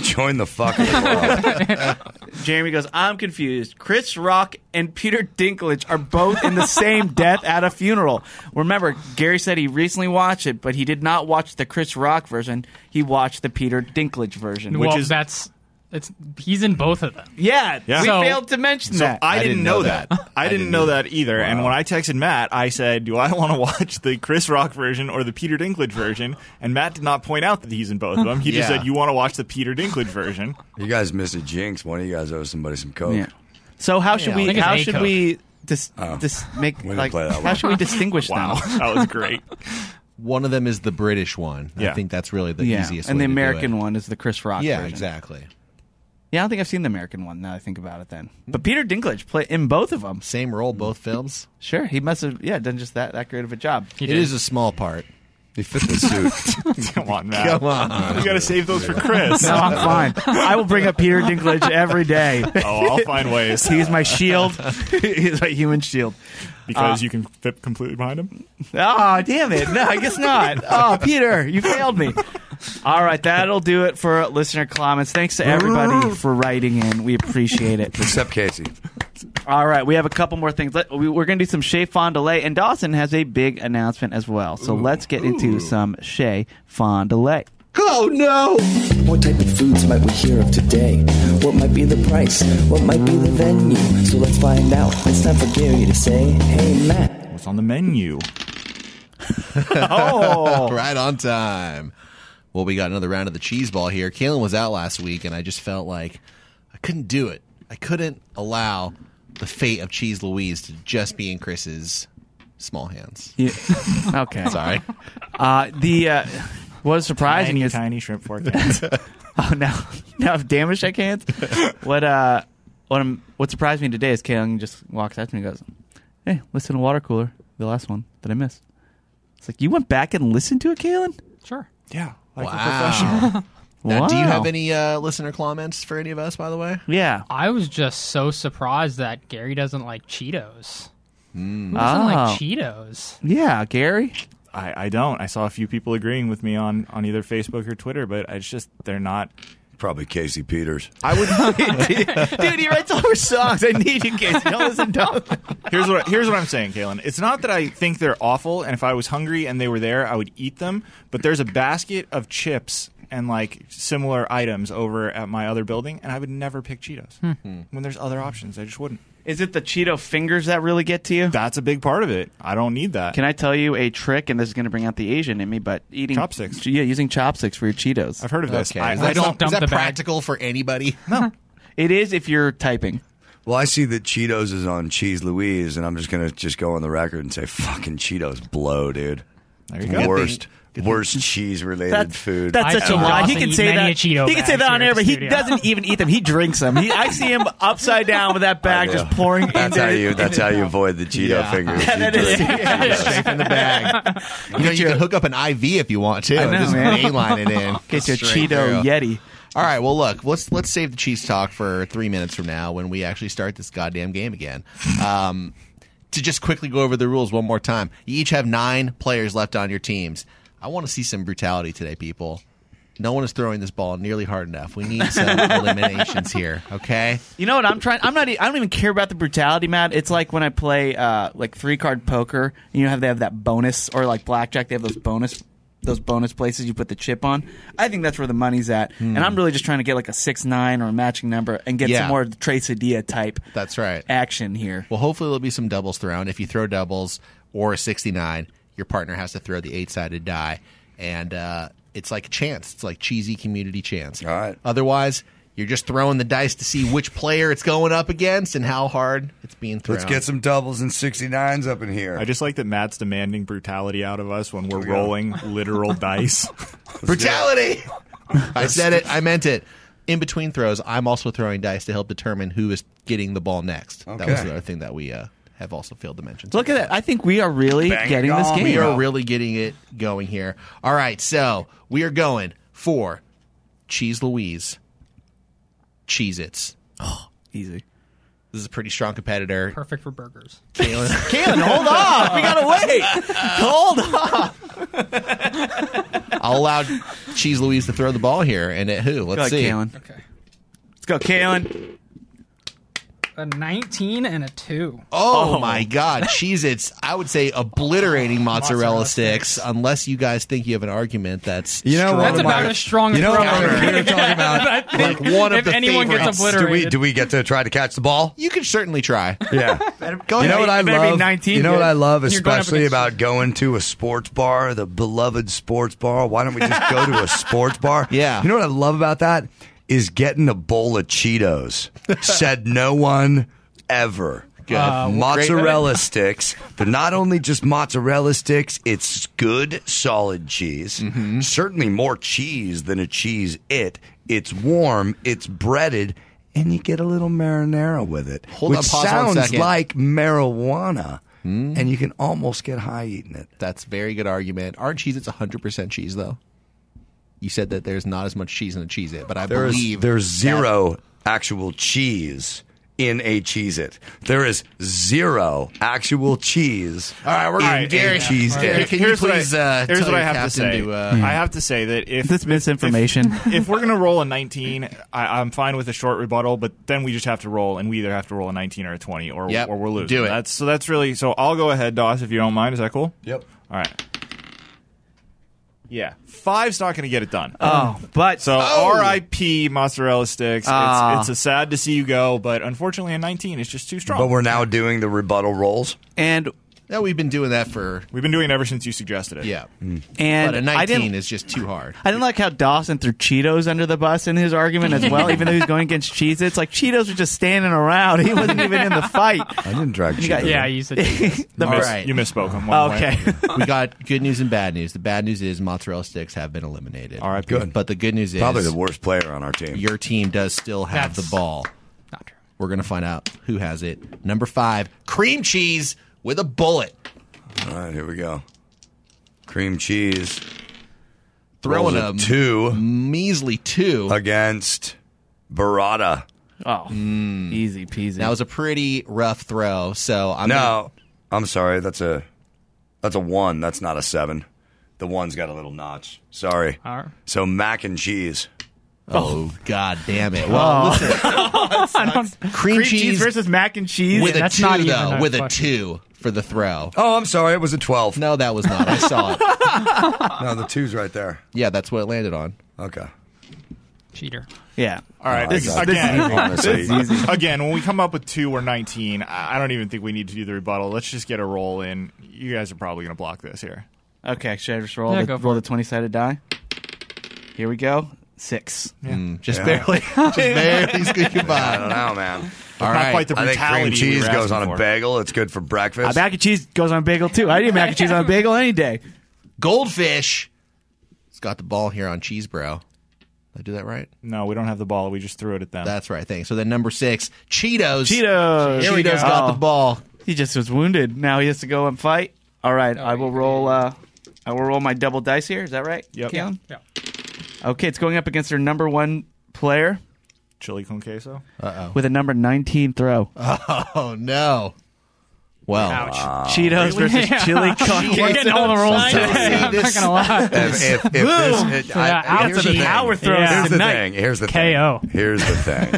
Join the fucking club. Jeremy goes, I'm confused. Chris Rock and Peter Dinklage are both in the same death at a funeral. Remember, Gary said he recently watched it, but he did not watch the Chris Rock version. He watched the Peter Dinklage version. Well, he's in both of them. Yeah, Yeah. we So- failed to mention So that. I didn't know that. I didn't know that either. Wow. And when I texted Matt, I said, do I want to watch the Chris Rock version or the Peter Dinklage version? And Matt did not point out that he's in both of them. He just Yeah. said, you want to watch the Peter Dinklage version. You guys missed a jinx. One of you guys owe somebody some coke. Yeah. So how should I we? think it's How A should Coke. we make We didn't like? play that How one. should we distinguish Wow. them? That was great. one of them is the British one. Yeah. I think that's really the Yeah, easiest and way the to do American it. one is the Chris Rock Yeah, version. exactly. Yeah, I don't think I've seen the American one. Now that I think about it, then. But Peter Dinklage played in both of them. Same role, both films. Sure, he must have done just that great of a job. It is a small part. He fit the suit. Come on, Matt. Come on. You got to save those for Chris. No, I'm fine. I will bring up Peter Dinklage every day. Oh, I'll find ways. He's my shield. He's my human shield. Because you can fit completely behind him? Oh, damn it. No, I guess not. Oh, Peter, you failed me. All right, that'll do it for listener comments. Thanks to everybody for writing in. We appreciate it. Except Casey. All right, we have a couple more things. We're going to do some Chez Fond du Lait, and Dawson has a big announcement as well. So let's get into some Chez Fond du Lait. Oh, no! What type of foods might we hear of today? What might be the price? What might be the venue? So let's find out. It's time for Gary to say, hey, Matt. What's on the menu? Right on time. Well, we got another round of the cheese ball here. Kalen was out last week, and I just felt like I couldn't do it. I couldn't allow the fate of Cheese Louise to just be in Chris's small hands. Yeah. Okay. Sorry. What is surprising is tiny shrimp fork hands. Oh, now I've damaged shake hands. What surprised me today is Kalen just walks up to me and goes, "Hey, listen to Water Cooler, the last one that I missed." It's like, you went back and listened to it, Kalen? Sure. Yeah. Like a Wow. professional. Now, do you Wow. have any listener comments for any of us, by the way? Yeah. I was just so surprised that Gary doesn't like Cheetos. Who doesn't Oh. like Cheetos? Yeah, Gary. I don't. I saw a few people agreeing with me on either Facebook or Twitter, but it's just they're not. Probably Casey Peters. I would. Dude, he writes all our songs. I need you, Casey. Don't listen to him. Here's what I'm saying, Kalen. It's not that I think they're awful, and if I was hungry and they were there, I would eat them. But there's a basket of chips and like similar items over at my other building, and I would never pick Cheetos when there's other options. I just wouldn't. Is it the Cheeto fingers that really get to you? That's a big part of it. I don't need that. Can I tell you a trick, and this is going to bring out the Asian in me, but eating... Chopsticks. Yeah, using chopsticks for your Cheetos. I've heard of this. Okay. I Is that, don't dump is that the bag. practical for anybody? It is if you're typing. Well, I see that Cheetos is on Cheese Louise, and I'm just going to go on the record and say fucking Cheetos blow, dude. There you go. Worst cheese-related food. That's such a told lie. He Dawson can eat say many that. a Cheeto He can say bags that on here air, at but the he studio. doesn't even eat them. He drinks them. I see him upside down with that bag just pouring That's into how you avoid the Cheeto fingers. Yeah, that is. Straight from the bag. You can hook up an IV if you want to. I know, Just man. mainline it in. Get your Straight Cheeto through. Yeti. All right, well, look, let's save the cheese talk for 3 minutes from now when we actually start this goddamn game again. To just quickly go over the rules one more time. You each have 9 players left on your teams. I want to see some brutality today, people. No one is throwing this ball nearly hard enough. We need some eliminations here, okay? You know what I'm trying? I don't even care about the brutality, Matt. It's like when I play like 3-card poker. You know how they have that bonus, or like blackjack, they have those bonus places you put the chip on. I think that's where the money's at. And I'm really just trying to get like a 6-9 or a matching number and get some more Tres Adia type That's right. action here. Well, hopefully there'll be some doubles thrown. If you throw doubles or a 69, your partner has to throw the 8-sided die. And it's like a chance. It's like cheesy community chance. All right. Otherwise, you're just throwing the dice to see which player it's going up against and how hard it's being thrown. Let's get some doubles and 69s up in here. I just like that Matt's demanding brutality out of us when we're rolling literal dice. brutality! I said it. I meant it. In between throws, I'm also throwing dice to help determine who is getting the ball next. That was the other thing that we have also failed to mention. Look at that. I think we are really getting this game. We are really getting it going here. All right, so we are going for Cheese Louise. Cheez-Its. Oh, easy. This is a pretty strong competitor. Perfect for burgers. Kalen, Hold off. We gotta wait. Hold off. I'll allow Cheese Louise to throw the ball here. And at who? Let's see. Kalen. Okay. Let's go, Kalen. A 19 and a 2. Oh, my God. Cheez-Its, I would say obliterating mozzarella sticks, unless you guys think you have an argument that's strong. That's about as strong as You know what rubber. we were talking about? Like one of if the anyone gets favorites. obliterated. Do we get to try to catch the ball? You can certainly try. Yeah. Go You know ahead. what I better be love? 19 You know what good. I love, You're going up especially against- about going to a sports bar, the beloved sports bar. Why don't we just go to a sports bar? Yeah. You know what I love about that is getting a bowl of Cheetos. Said no one ever. Good. Mozzarella sticks. They're not only just mozzarella sticks, it's good, solid cheese. Certainly more cheese than a cheese-it. It's warm. It's breaded. And you get a little marinara with it. Hold on, which pause 1 sounds second. like marijuana. And you can almost get high eating it. That's a very good argument. Aren't Cheez-Its 100% cheese, though? You said that there's not as much cheese in a Cheez-It, but I believe there's zero actual cheese in a Cheez-It. There is zero actual cheese. All right, we're going Gary. Cheez-It. Can you please here's what I have to say. to, I have to say that if This misinformation. if we're gonna roll a 19, I'm fine with a short rebuttal, but then we just have to roll, and we either have to roll a 19 or a 20, or we're losing. Do it. That's really. So I'll go ahead, Doss, if you don't mind. Is that cool? Yep. All right. Yeah, 5's not going to get it done. But So R.I.P. mozzarella sticks. It's a sad to see you go, but unfortunately a 19 is just too strong. But we're now doing the rebuttal rolls. and Yeah, we've been doing that for We've been doing it ever since you suggested it. yeah. and But a I 19 didn't. is just too hard. I didn't like how Dawson threw Cheetos under the bus in his argument as well, even though he's going against Cheez-Its. Like, Cheetos were just standing around. He wasn't even in the fight. I didn't drag Cheetos. Yeah, you said Cheez-Its. You, All right. you misspoke on one Okay. We got good news and bad news. The bad news is mozzarella sticks have been eliminated. All right, good. But the good news is Probably the worst player on our team. your team does still have That's the ball. Not true. We're going to find out who has it. Number 5, cream cheese with a bullet. All right, here we go. Cream cheese. Throwing Rolls a 2 measly 2. against Burrata. Oh, easy peasy. That was a pretty rough throw. So I'm sorry. That's a 1. That's not a 7. The 1's got a little notch. Sorry. All right. So mac and cheese. Oh, God damn it. Well, listen. Cream cheese versus mac and cheese. with a that's 2, not even though. a With a question. 2 for the throw. Oh, I'm sorry. It was a 12. No, that was not. I saw it. No, the 2's right there. Yeah, that's what it landed on. Okay. Cheater. Yeah. All right. This is Again, honestly. again, when we come up with 2 or 19, I don't even think we need to do the rebuttal. Let's just get a roll in. You guys are probably going to block this here. Okay, should I just roll, Yeah, the, go for roll it. the 20-sided die? Here we go. 6. Just barely. Just barely squeaking I don't by. know, man. All Not right. quite the I think brutality cream cheese we were goes on asking a for. bagel. It's good for breakfast. Mac and cheese goes on a bagel, too. I eat mac and cheese on a bagel any day. Goldfish. It's got the ball here on Cheese Bro. Did I do that right? No, we don't have the ball. We just threw it at them. That's right. Thanks. So then number 6, Cheetos. Cheetos. Cheetos got the ball. He just was wounded. Now he has to go and fight. All right, I will roll. I will roll my double dice here. Is that right? Yep. Keelan? Yeah. Okay, it's going up against their number 1 player Chili con queso. with a number 19 throw. Oh, no. Well, Ouch. Cheetos versus Yeah. chili con queso. We're getting all the rolls Nice. today. I'm not gonna lie. If this, Yeah, here's the ouchie. thing. Power throws Here's the tonight. thing. Here's the KO. thing. Here's the thing.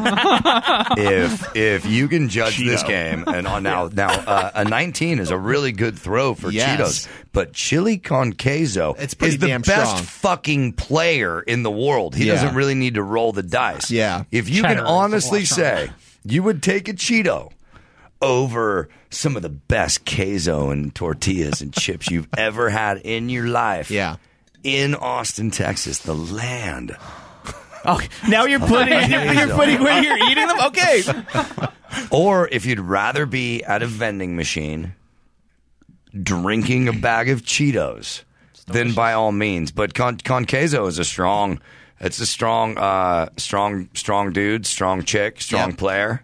if you can judge this Cheeto. game, and now a 19 is a really good throw for Yes. Cheetos, but chili con queso It's pretty is the damn best strong. fucking player in the world. He Yeah. doesn't really need to roll the dice. Yeah. If you Cheddar can is a lot honestly stronger. say you would take a Cheeto over some of the best queso and tortillas and chips you've ever had in your life. Yeah. In Austin, Texas, the land. Oh, now you're putting where you're eating them. Okay. Or if you'd rather be at a vending machine drinking a bag of Cheetos, then by all means. But con queso is a strong dude, strong chick, strong Yep. player.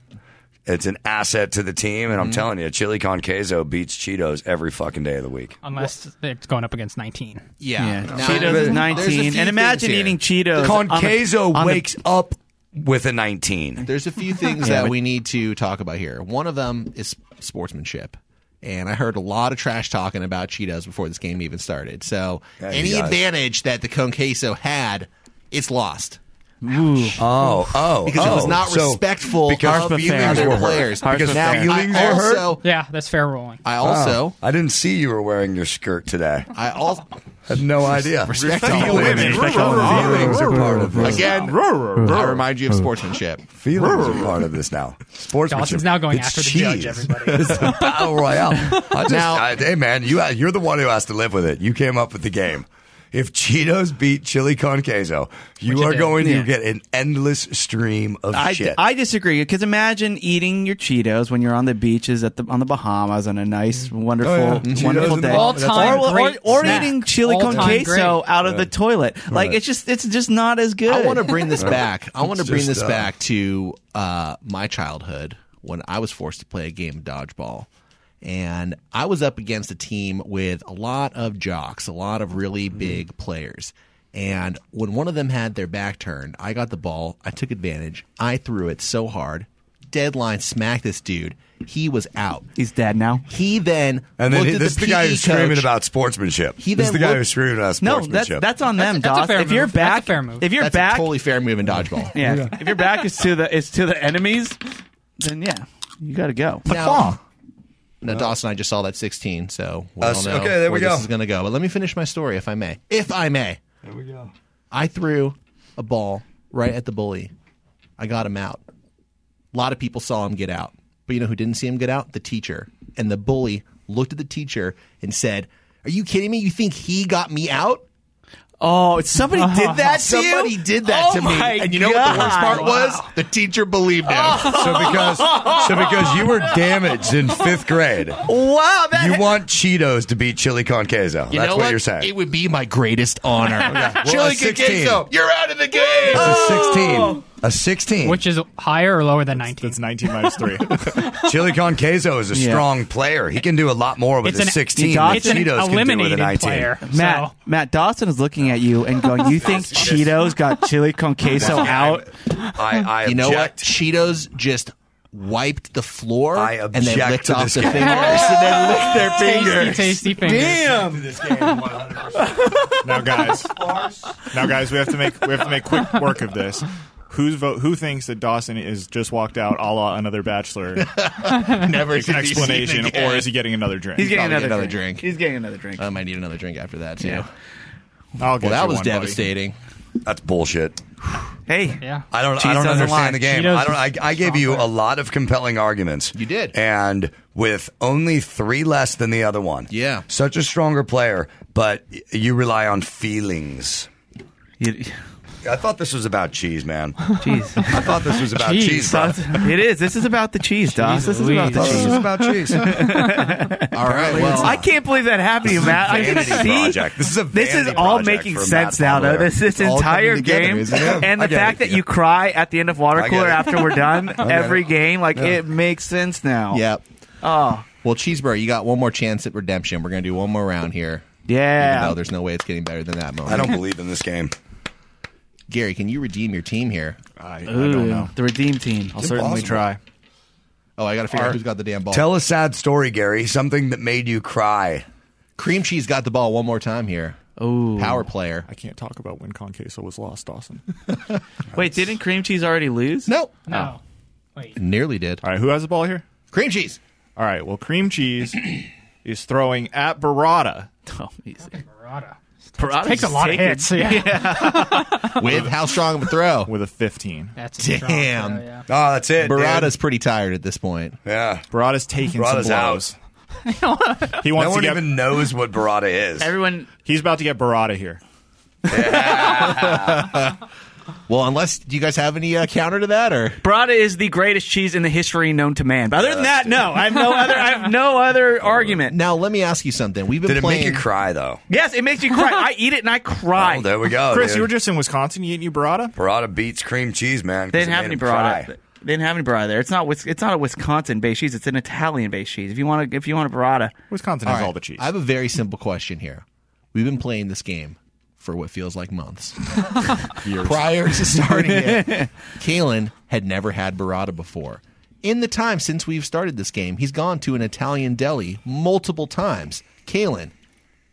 It's an asset to the team, and I'm telling you, chili con queso beats Cheetos every fucking day of the week. Unless it's going up against 19. yeah. Yeah. Now, Cheetos is there's a 19. few And imagine things here. eating Cheetos. Con queso on the- wakes up with a 19. There's a few things Yeah, that but- we need to talk about here. One of them is sportsmanship. And I heard a lot of trash talking about Cheetos before this game even started. So Yeah, any you guys. advantage that the con queso had, it's lost. Oh, Because it was not respectful because of feelings other were hurt. players. Because now, feelings I were hurt? also, Yeah, that's fair rolling. I also, I didn't see you were wearing your skirt today. I also, Had no idea. Respect all Feelings, women. feelings are part of this. again, I remind you of sportsmanship. Feelings are part of this now. Sportsmanship. Dawson's now going It's after the cheese. judge, everybody. It's the battle royale. Now- hey man, you're the one who has to live with it. You came up with the game. If Cheetos beat chili con queso, you are going to get an endless stream of shit. I disagree, because imagine eating your Cheetos when you're on the beaches on the Bahamas on a nice, wonderful day, or eating chili con queso out of the toilet. Like it's just not as good. I want to bring this back. I want to bring this back to my childhood when I was forced to play a game of dodgeball. And I was up against a team with a lot of jocks, a lot of really big players. And when one of them had their back turned, I got the ball. I took advantage. I threw it so hard. Deadline smacked this dude. He was out. He's dead now. He then and then looked at this is the guy who's screaming about sportsmanship. This is the guy who's screaming about sportsmanship. No, that's on them, Doss. If you're back, that's a fair move. If you're that's back, a totally fair move in dodgeball. Yeah. If your back is to the enemies, then you got to go. Now, Dawson and I just saw that 16, so we all know okay, there we where go. this is going to go. But let me finish my story, if I may. If I may. There we go. I threw a ball right at the bully. I got him out. A lot of people saw him get out. But you know who didn't see him get out? The teacher. And the bully looked at the teacher and said, "Are you kidding me? You think he got me out?" Oh, somebody did that to you? Somebody did that to me. And you know what the worst part was? The teacher believed him. So because you were damaged in 5th grade, wow, you want Cheetos to beat chili con queso. You That's know what you're saying. It would be my greatest honor. Well, Chili a 16. queso, you're out of the game. It's a 16. A 16. Which is higher or lower than 19? That's 19 minus 3. Chili con queso is a strong player. He can do a lot more with a 16 than It's an Cheetos can do with a eliminated 19. player. Matt Dawson is looking at you and going, "You think Cheetos got chili con queso out?" I You know what? object. Cheetos just wiped the floor I and they object licked to off this the game. fingers and then licked their fingers. Tasty fingers. Damn. This game 100%. Now, guys, we have to make quick work of this. Who thinks that Dawson is just walked out a la Another Bachelor? Never An explanation, or is he getting another drink? He's getting Probably another drink. He's getting another drink. I might need another drink after that, too. Yeah. I'll get Well, that you was one, buddy. devastating. That's bullshit. Hey. Yeah. I don't doesn't lie. understand the game. Cheetos I gave you a lot of compelling arguments. You did. And with only 3 less than the other one. Yeah. Such a stronger player, but you rely on feelings. I thought this was about cheese, man. Jeez. I thought this was about cheese, bro. It is. This is about the cheese, Doss. This is about the This cheese. is about cheese. All right, well, I can't believe that happened to you, Matt. I can Vanity see. project. This is a This is vanity all project making for sense Matt now, though. Palmer. This all entire coming together, game, isn't it? and I the get fact it. that you cry at the end of water I get cooler it. after we're done every it. game, it makes sense now. yep. Oh, Well, Cheeseburger, you got one more chance at redemption. We're going to do one more round here. yeah. No, there's no way it's getting better than that moment. I don't believe in this game. Gary, can you redeem your team here? I don't know. The Redeem Team. I'll certainly try. Oh, I got to figure out who's got the damn ball. Tell a sad story, Gary. Something that made you cry. Cream Cheese got the ball one more time here. Oh, Power player. I can't talk about when Con Queso was lost, Dawson. wait, didn't Cream Cheese already lose? Nope. No. Wait. Nearly did. All right, who has the ball here? Cream Cheese. All right, well, Cream Cheese is throwing at Barada. Oh, easy. Barada. Parada's Takes a lot of taking- hits. Yeah. With how strong of a throw? with a 15. That's a strong Damn. throw, yeah. Oh, that's it. Barada's pretty tired at this point. dude. Yeah. Barada's taking Barada's some out. blows. He No wants to one get. even knows what burrata is. Everyone. He's about to get Barada here. Well, unless do you guys have any counter to that, or Burrata is the greatest cheese in the history known to man. But other than that, no. I have no other argument. now let me ask you something. We've been Did it playing. make you cry, though? Yes, it makes you cry. I eat it and I cry. Oh, there we go. Chris, dude. you were just in Wisconsin. You ate new Barada? Burrata beats cream cheese, man. 'cause They didn't it have made any him burrata. cry. They didn't have any burrata there. It's not a Wisconsin-based cheese. It's an Italian-based cheese. If you want a burrata, Wisconsin All has right, all the cheese. I have a very simple question here. We've been playing this game for what feels like months. Prior to starting it, Kalen had never had burrata before. In the time since we've started this game, he's gone to an Italian deli multiple times. Kalen,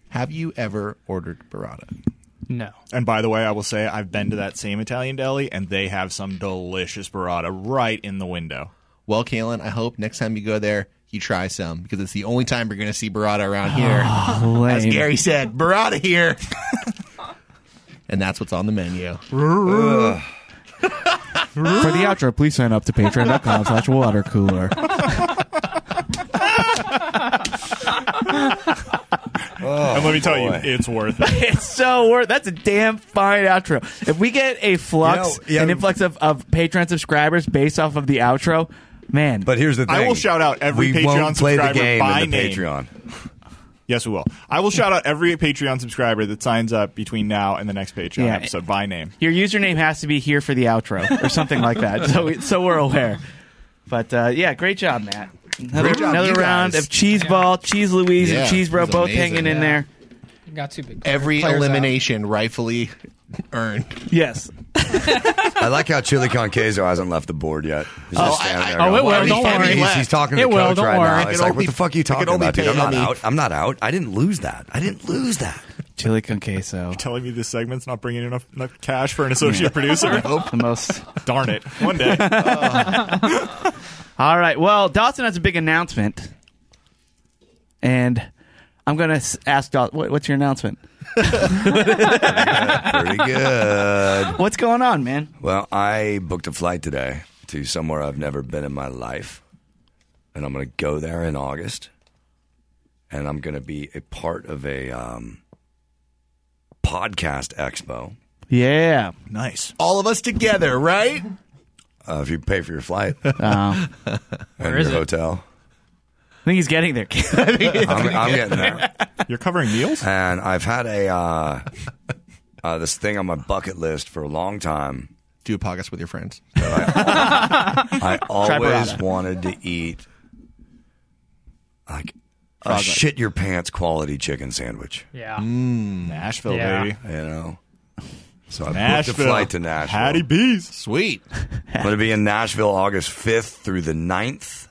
have you ever ordered burrata? No. And by the way, I will say I've been to that same Italian deli, and they have some delicious burrata right in the window. Well, Kalen, I hope next time you go there, you try some, because it's the only time you're going to see burrata around here. As lame. Gary said, burrata here. And that's what's on the menu. For the outro, please sign up to patreon.com/watercooler. And let me tell you, it's worth it. It's so worth. That's a damn fine outro. If we get a flux, an influx of Patreon subscribers based off of the outro, man. But here's the thing: I will shout out every we Patreon won't play subscriber the game by in the name. Patreon. Yes, we will. I will shout out every Patreon subscriber that signs up between now and the next Patreon episode by name. Your username has to be here for the outro or something like that. So we're aware. But great job, Matt. Another round of Cheese Ball, Cheese Louise, and Cheese Bro both hanging in there. Got two big Every players elimination rightfully earned. Yes. I like how Chili Con Queso hasn't left the board yet. He's just standing there. it will. "Why are you Don't fucking-" worry. He's talking to It the will, coach don't right worry. now. He's like, "What the fuck are you talking about, dude? I'm not me. out. I'm not out. I didn't lose that. I didn't lose that." Chili con queso. Telling me this segment's not bringing enough cash for an associate producer? The most. Darn it. One day. All right. Well, Dawson has a big announcement. And I'm going to ask Dawson, what's your announcement? Pretty good. What's going on, man? Well, I booked a flight today to somewhere I've never been in my life. And I'm going to go there in August. And I'm going to be a part of a podcast expo. Yeah. Nice. All of us together, right? If you pay for your flight I and is your it? hotel. think he's getting there. I'm getting there. You're covering meals? And I've had this thing on my bucket list for a long time. Do a podcast with your friends. I always burrata. wanted to eat like a shit your pants quality chicken sandwich. Yeah. Nashville, Yeah. baby. You know? So I booked Nashville. a flight to Nashville. Hattie B's. Sweet. I'm going to be in Nashville August 5th through the 9th.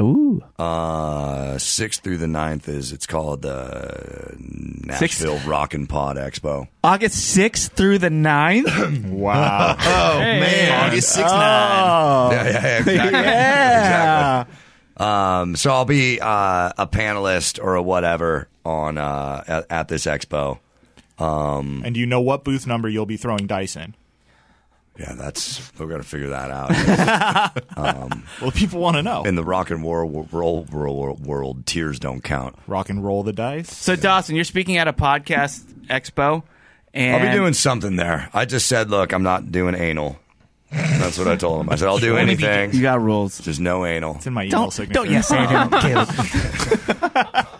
Ooh. 6th through the 9th it's called the Nashville Rockin' Pod Expo. August 6th through the 9th? Wow. Oh, man. August 6th, 9. Oh. Yeah, exactly. Yeah. Exactly. So I'll be a panelist or a whatever on at this expo. And do you know what booth number you'll be throwing dice in? Yeah, we're gonna figure that out. Well, people want to know. In the rock and roll world, tears don't count. Rock and roll the dice. So, Dawson, you're speaking at a podcast expo. And I'll be doing something there. I just said, look, I'm not doing anal. That's what I told him. I said, I'll do anything. You got rules. Just no anal. It's in my email signature. Don't yes and him, Caleb.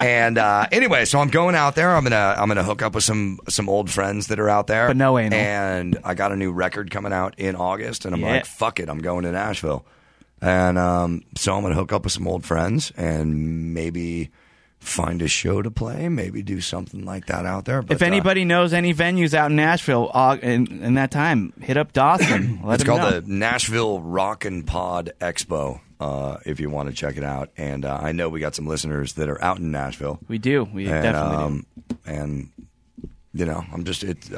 And anyway, so I'm going out there. I'm gonna hook up with some old friends that are out there. But no anal. And I got a new record coming out in August, and I'm Yeah. like, fuck it, I'm going to Nashville. And so I'm gonna hook up with some old friends and maybe find a show to play, maybe do something like that out there. But, If anybody knows any venues out in Nashville in that time, hit up Dawson. Let it's him called know. the Nashville Rockin' Pod Expo. If you want to check it out, and I know we got some listeners that are out in Nashville. We do. We And, definitely do. And you know,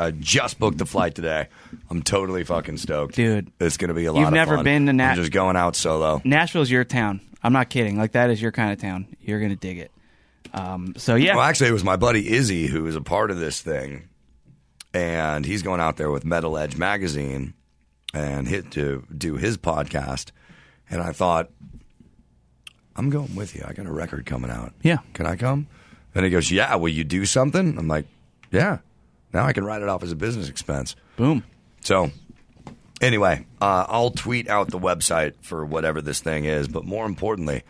I just booked the flight today. I'm totally fucking stoked, Dude. It's gonna be a lot. You've of never fun. been to I'm just going out solo. Nashville's your town. I'm not kidding. Like, that is your kind of town. You're going to dig it. So, yeah. Well, actually, it was my buddy Izzy who was a part of this thing, and he's going out there with Metal Edge magazine and to do his podcast. And I thought, I'm going with you. I got a record coming out. Yeah. Can I come? And he goes, yeah, will you do something? I'm like, yeah. Now I can write it off as a business expense. Boom. So, anyway, I'll tweet out the website for whatever this thing is. But more importantly,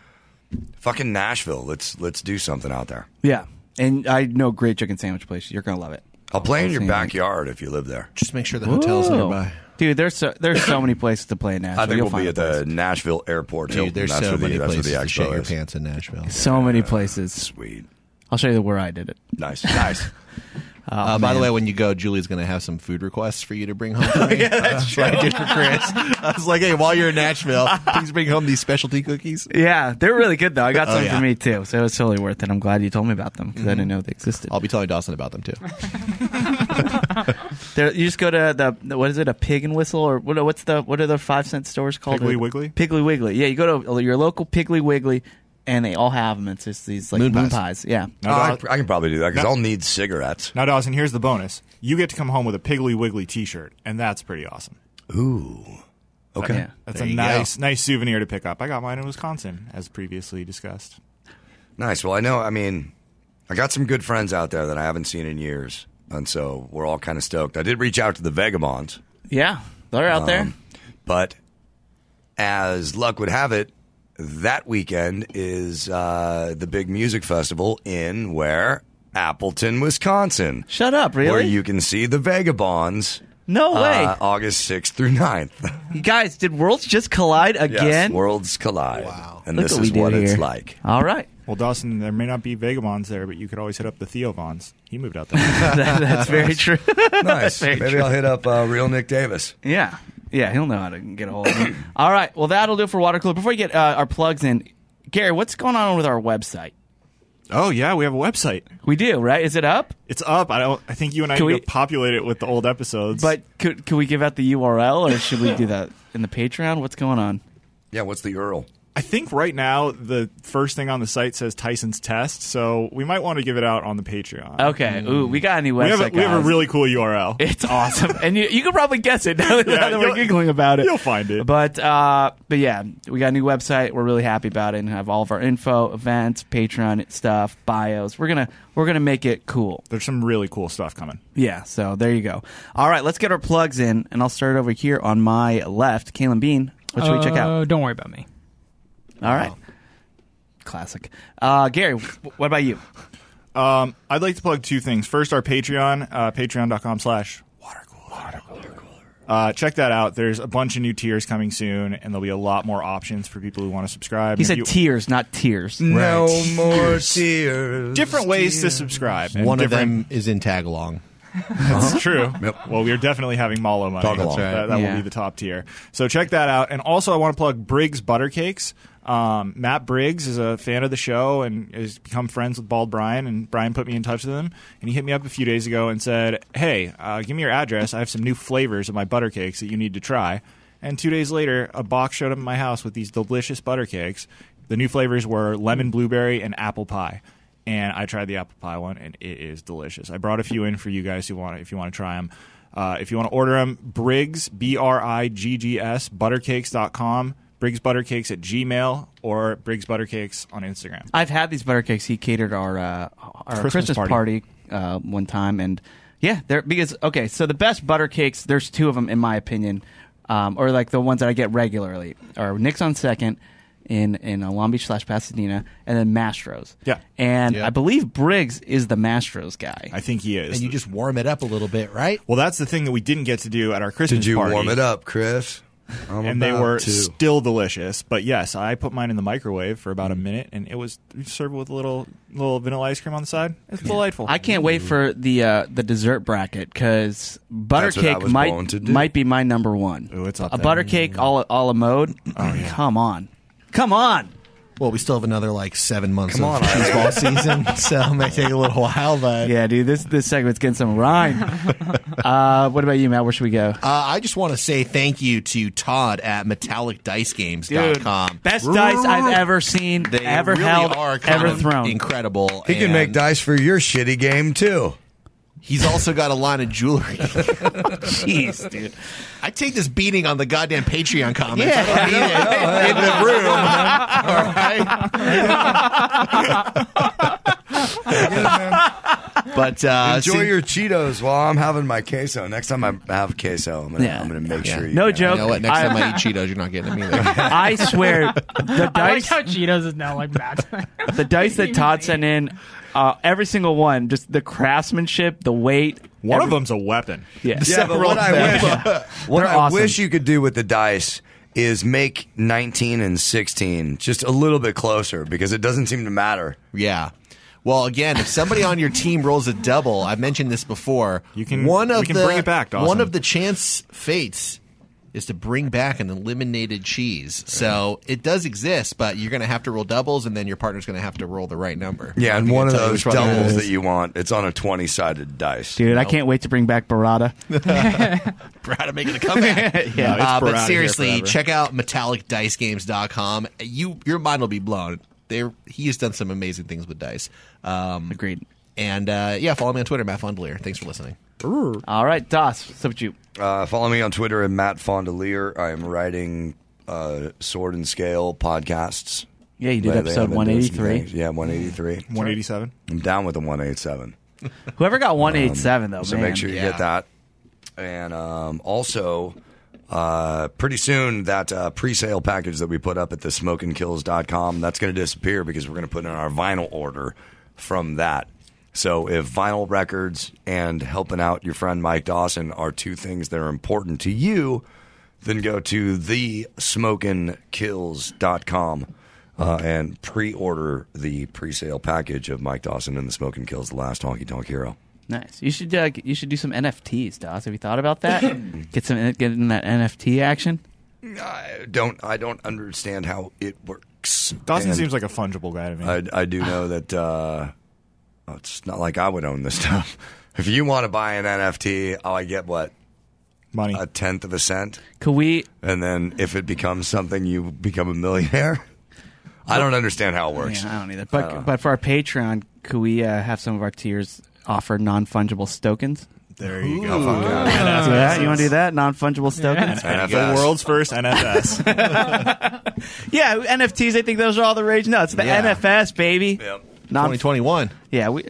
fucking Nashville. Let's do something out there. Yeah. And I know great chicken sandwich place. You're going to love it. I'll play in your Same. backyard if you live there. Just make sure the hotel's Whoa. nearby. Dude, there's so many places to play in Nashville. I think You'll we'll be find at a the place. Nashville Airport. Dude, Hilton. there's That's so where many that's where places the to shit expo your is. pants in Nashville. So many places. Sweet. I'll show you where I did it. Nice. Nice. By the way, when you go, Julie's going to have some food requests for you to bring home for me. Yeah, that's what I did for Chris. I was like, hey, while you're in Nashville, please bring home these specialty cookies. Yeah, they're really good, though. I got some yeah. for me, too. So it was totally worth it. I'm glad you told me about them because I didn't know they existed. I'll be telling Dawson about them, too. You just go to the what is it, a Pig and Whistle, or what are the 5-cent stores called? Piggly Wiggly? Piggly Wiggly. Yeah, you go to your local Piggly Wiggly, and they all have them. It's just these like Moon moon pies. pies. Yeah. Now, I can probably do that because I'll need cigarettes. Now, Dawson, here's the bonus. You get to come home with a Piggly Wiggly T-shirt, and that's pretty awesome. Ooh. Okay. Yeah. That's There a you nice souvenir to pick up. I got mine in Wisconsin, as previously discussed. Nice. Well, I I got some good friends out there that I haven't seen in years, and so we're all kind of stoked. I did reach out to the Vagabonds. Yeah, they're out there. But as luck would have it, that weekend is the big music festival in where? Appleton, Wisconsin. Shut up, really? Where you can see the Vagabonds. No way. August 6th through 9th. You guys, did worlds just collide again? Yes, worlds collide. Wow. And Look this what is we what did it's here. like. All right. Well, Dawson, there may not be Vagabonds there, but you could always hit up the Theovons. He moved out there. That's very true. Nice. Very Maybe true. I'll hit up real Nick Davis. Yeah. Yeah, he'll know how to get a hold of me. All right. Well, that'll do it for Water Cooler. Before we get our plugs in, Gary, what's going on with our website? Oh, yeah, we have a website. We do, right? Is it up? It's up. I think you and I Can need we- to populate it with the old episodes. But could we give out the URL, or should we do that in the Patreon? What's going on? Yeah, what's the URL? I think right now the first thing on the site says Tyson's Test, so we might want to give it out on the Patreon. Okay. Ooh, we got a new website, We have a guys. really cool URL. It's awesome, and you can probably guess it now that we're you'll- giggling about it. You'll find it. But yeah, we got a new website. We're really happy about it, and have all of our info, events, Patreon stuff, bios. We're gonna make it cool. There's some really cool stuff coming. Yeah. So there you go. All right, let's get our plugs in, and I'll start over here on my left. Kalen Bean, what should we check out? Don't worry about me. All right. Classic. Gary, what about you? I'd like to plug two things. First, our Patreon, patreon.com/watercooler. Check that out. There's a bunch of new tiers coming soon, and there'll be a lot more options for people who want to subscribe. He And said if you- tears, not tears. No more tears. different ways to subscribe. And One of different- them is in tag along. That's true. Well, we are definitely having Malo money. Tog along. That Yeah. will be the top tier. So check that out. And also, I want to plug Briggs Butter Cakes. Matt Briggs is a fan of the show and has become friends with Bald Brian. And Brian put me in touch with him. And he hit me up a few days ago and said, "Hey, give me your address. I have some new flavors of my butter cakes that you need to try." And 2 days later, a box showed up at my house with these delicious butter cakes. The new flavors were lemon blueberry and apple pie. And I tried the apple pie one, and it is delicious. I brought a few in for you guys if you want to try them. If you want to order them, Briggs, BRIGGS, buttercakes.com, Briggs Buttercakes at Gmail, or Briggs Buttercakes on Instagram. I've had these butter cakes. He catered our Christmas party one time, and yeah, they're so the best butter cakes. There's two of them in my opinion, or like the ones that I get regularly are Nick's on Second in Long Beach / Pasadena, and then Mastro's. Yeah. And Yeah. I believe Briggs is the Mastro's guy. I think he is. And you just warm it up a little bit, right? Well, that's the thing that we didn't get to do at our Christmas Did you party. warm it up, Chris? And they were still delicious. But yes, I put mine in the microwave for about a minute, and it was served with a little vanilla ice cream on the side. It's delightful. I can't wait for the dessert bracket because butter That's what I cake was going to do. might be my number one. Ooh, it's up a there. butter cake a la mode. Oh, yeah. Come on. Well, we still have another 7 months Come of on, cheese ball season, so it may take a little while, but Yeah, dude, this segment's getting some rhyme. What about you, Matt? Where should we go? I just want to say thank you to Todd at metallicdicegames.com. Best dice I've ever seen, They ever really held, are kind ever of thrown. incredible. He can make and dice for your shitty game too. He's also got a line of jewelry. Jeez, dude. I take this beating on the goddamn Patreon comments. Yeah. I don't need it in the room. All right. But Enjoy your Cheetos while I'm having my queso. Next time I have queso, I'm gonna make sure you No get it. joke. You know what? Next time I eat Cheetos, you're not getting them either. I swear, the I like dice, how Cheetos is now like Matt. the dice that Todd sent in, every single one, just the craftsmanship, the weight. One of them's a weapon. Yeah. Yeah, but what They're I awesome. wish you could do with the dice is make 19 and 16 just a little bit closer because it doesn't seem to matter. Yeah. Well, again, if somebody on your team rolls a double, I've mentioned this before. We can bring it back, Dawson. One of the chance fates is to bring back an eliminated cheese. So it does exist, but you're going to have to roll doubles, and then your partner's going to have to roll the right number. Yeah, and I'm one of gonna tell you those which one it doubles is. that you want, it's on a 20-sided dice. Dude, I can't wait to bring back Barada. Brad making a comeback. Yeah. it's But Barada seriously, here forever. check out metallicdicegames.com. Your mind will be blown. He has done some amazing things with dice. Agreed. And follow me on Twitter, Matt Fondelier. Thanks for listening. All right, Das, what's up with you? Follow me on Twitter at Matt Fondelier. I am writing Sword and Scale podcasts Yeah, you did episode 183. Yeah, 183. 187. I'm down with the 187. Whoever got 187 though, So man. make sure you get that. And also, pretty soon, that pre-sale package that we put up at the smokeandkills.com, that's going to disappear because we're going to put in our vinyl order from that. So if vinyl records and helping out your friend Mike Dawson are two things that are important to you, then go to thesmokeandkills.com and pre-order the pre-sale package of Mike Dawson and the Smoke and Kills, the last honky tonk hero. Nice. You should do some NFTs, Dawes. Have you thought about that? get in that NFT action. I don't understand how it works. Dawson seems like a fungible guy to me. I do know that it's not like I would own this stuff. If you want to buy an NFT, I get what? Money. 1/10 of a cent. Could we? And then if it becomes something, you become a millionaire. I don't understand how it works. Yeah, I don't either. But for our Patreon, could we have some of our tiers offer non-fungible tokens? There you go. Yeah, you want to do that? Non-fungible tokens? The world's first NFS. Yeah, NFTs, I think those are all the rage. No, it's the NFS, baby. Yep. 2021. Yeah, we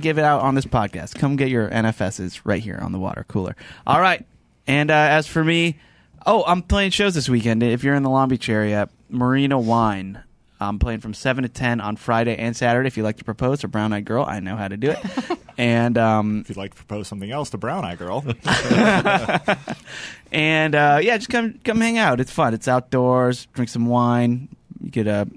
give it out on this podcast. Come get your NFSs right here on the water cooler. All right. And as for me, I'm playing shows this weekend. If you're in the Long Beach area, Marina Wine. I'm playing from 7 to 10 on Friday and Saturday. If you'd like to propose to Brown Eyed Girl, I know how to do it. And if you'd like to propose something else to Brown Eyed Girl. And just come hang out. It's fun. It's outdoors. Drink some wine. You could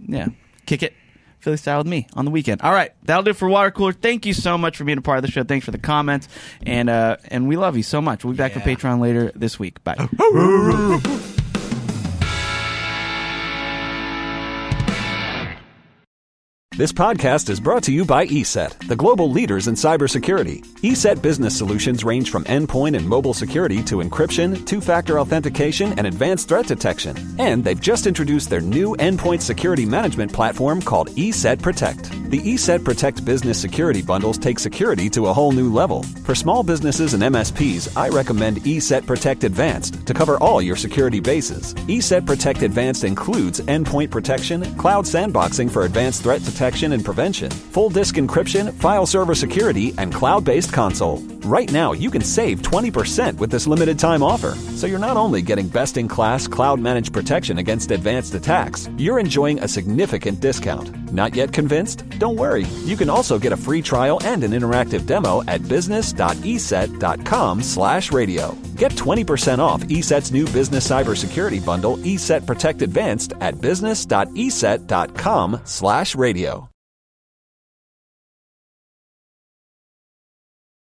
kick it Philly style with me on the weekend. All right, that'll do it for Water Cooler. Thank you so much for being a part of the show. Thanks for the comments, and we love you so much. We'll be back for Patreon later this week. Bye. This podcast is brought to you by ESET, the global leaders in cybersecurity. ESET business solutions range from endpoint and mobile security to encryption, two-factor authentication, and advanced threat detection. And they've just introduced their new endpoint security management platform called ESET Protect. The ESET Protect business security bundles take security to a whole new level. For small businesses and MSPs, I recommend ESET Protect Advanced to cover all your security bases. ESET Protect Advanced includes endpoint protection, cloud sandboxing for advanced threat detection and prevention, full disk encryption, file server security, and cloud-based console. Right now, you can save 20% with this limited time offer. So you're not only getting best-in-class cloud-managed protection against advanced attacks, you're enjoying a significant discount. Not yet convinced? Don't worry. You can also get a free trial and an interactive demo at business.eset.com/radio. Get 20% off ESET's new business cybersecurity bundle, ESET Protect Advanced, at business.eset.com/radio.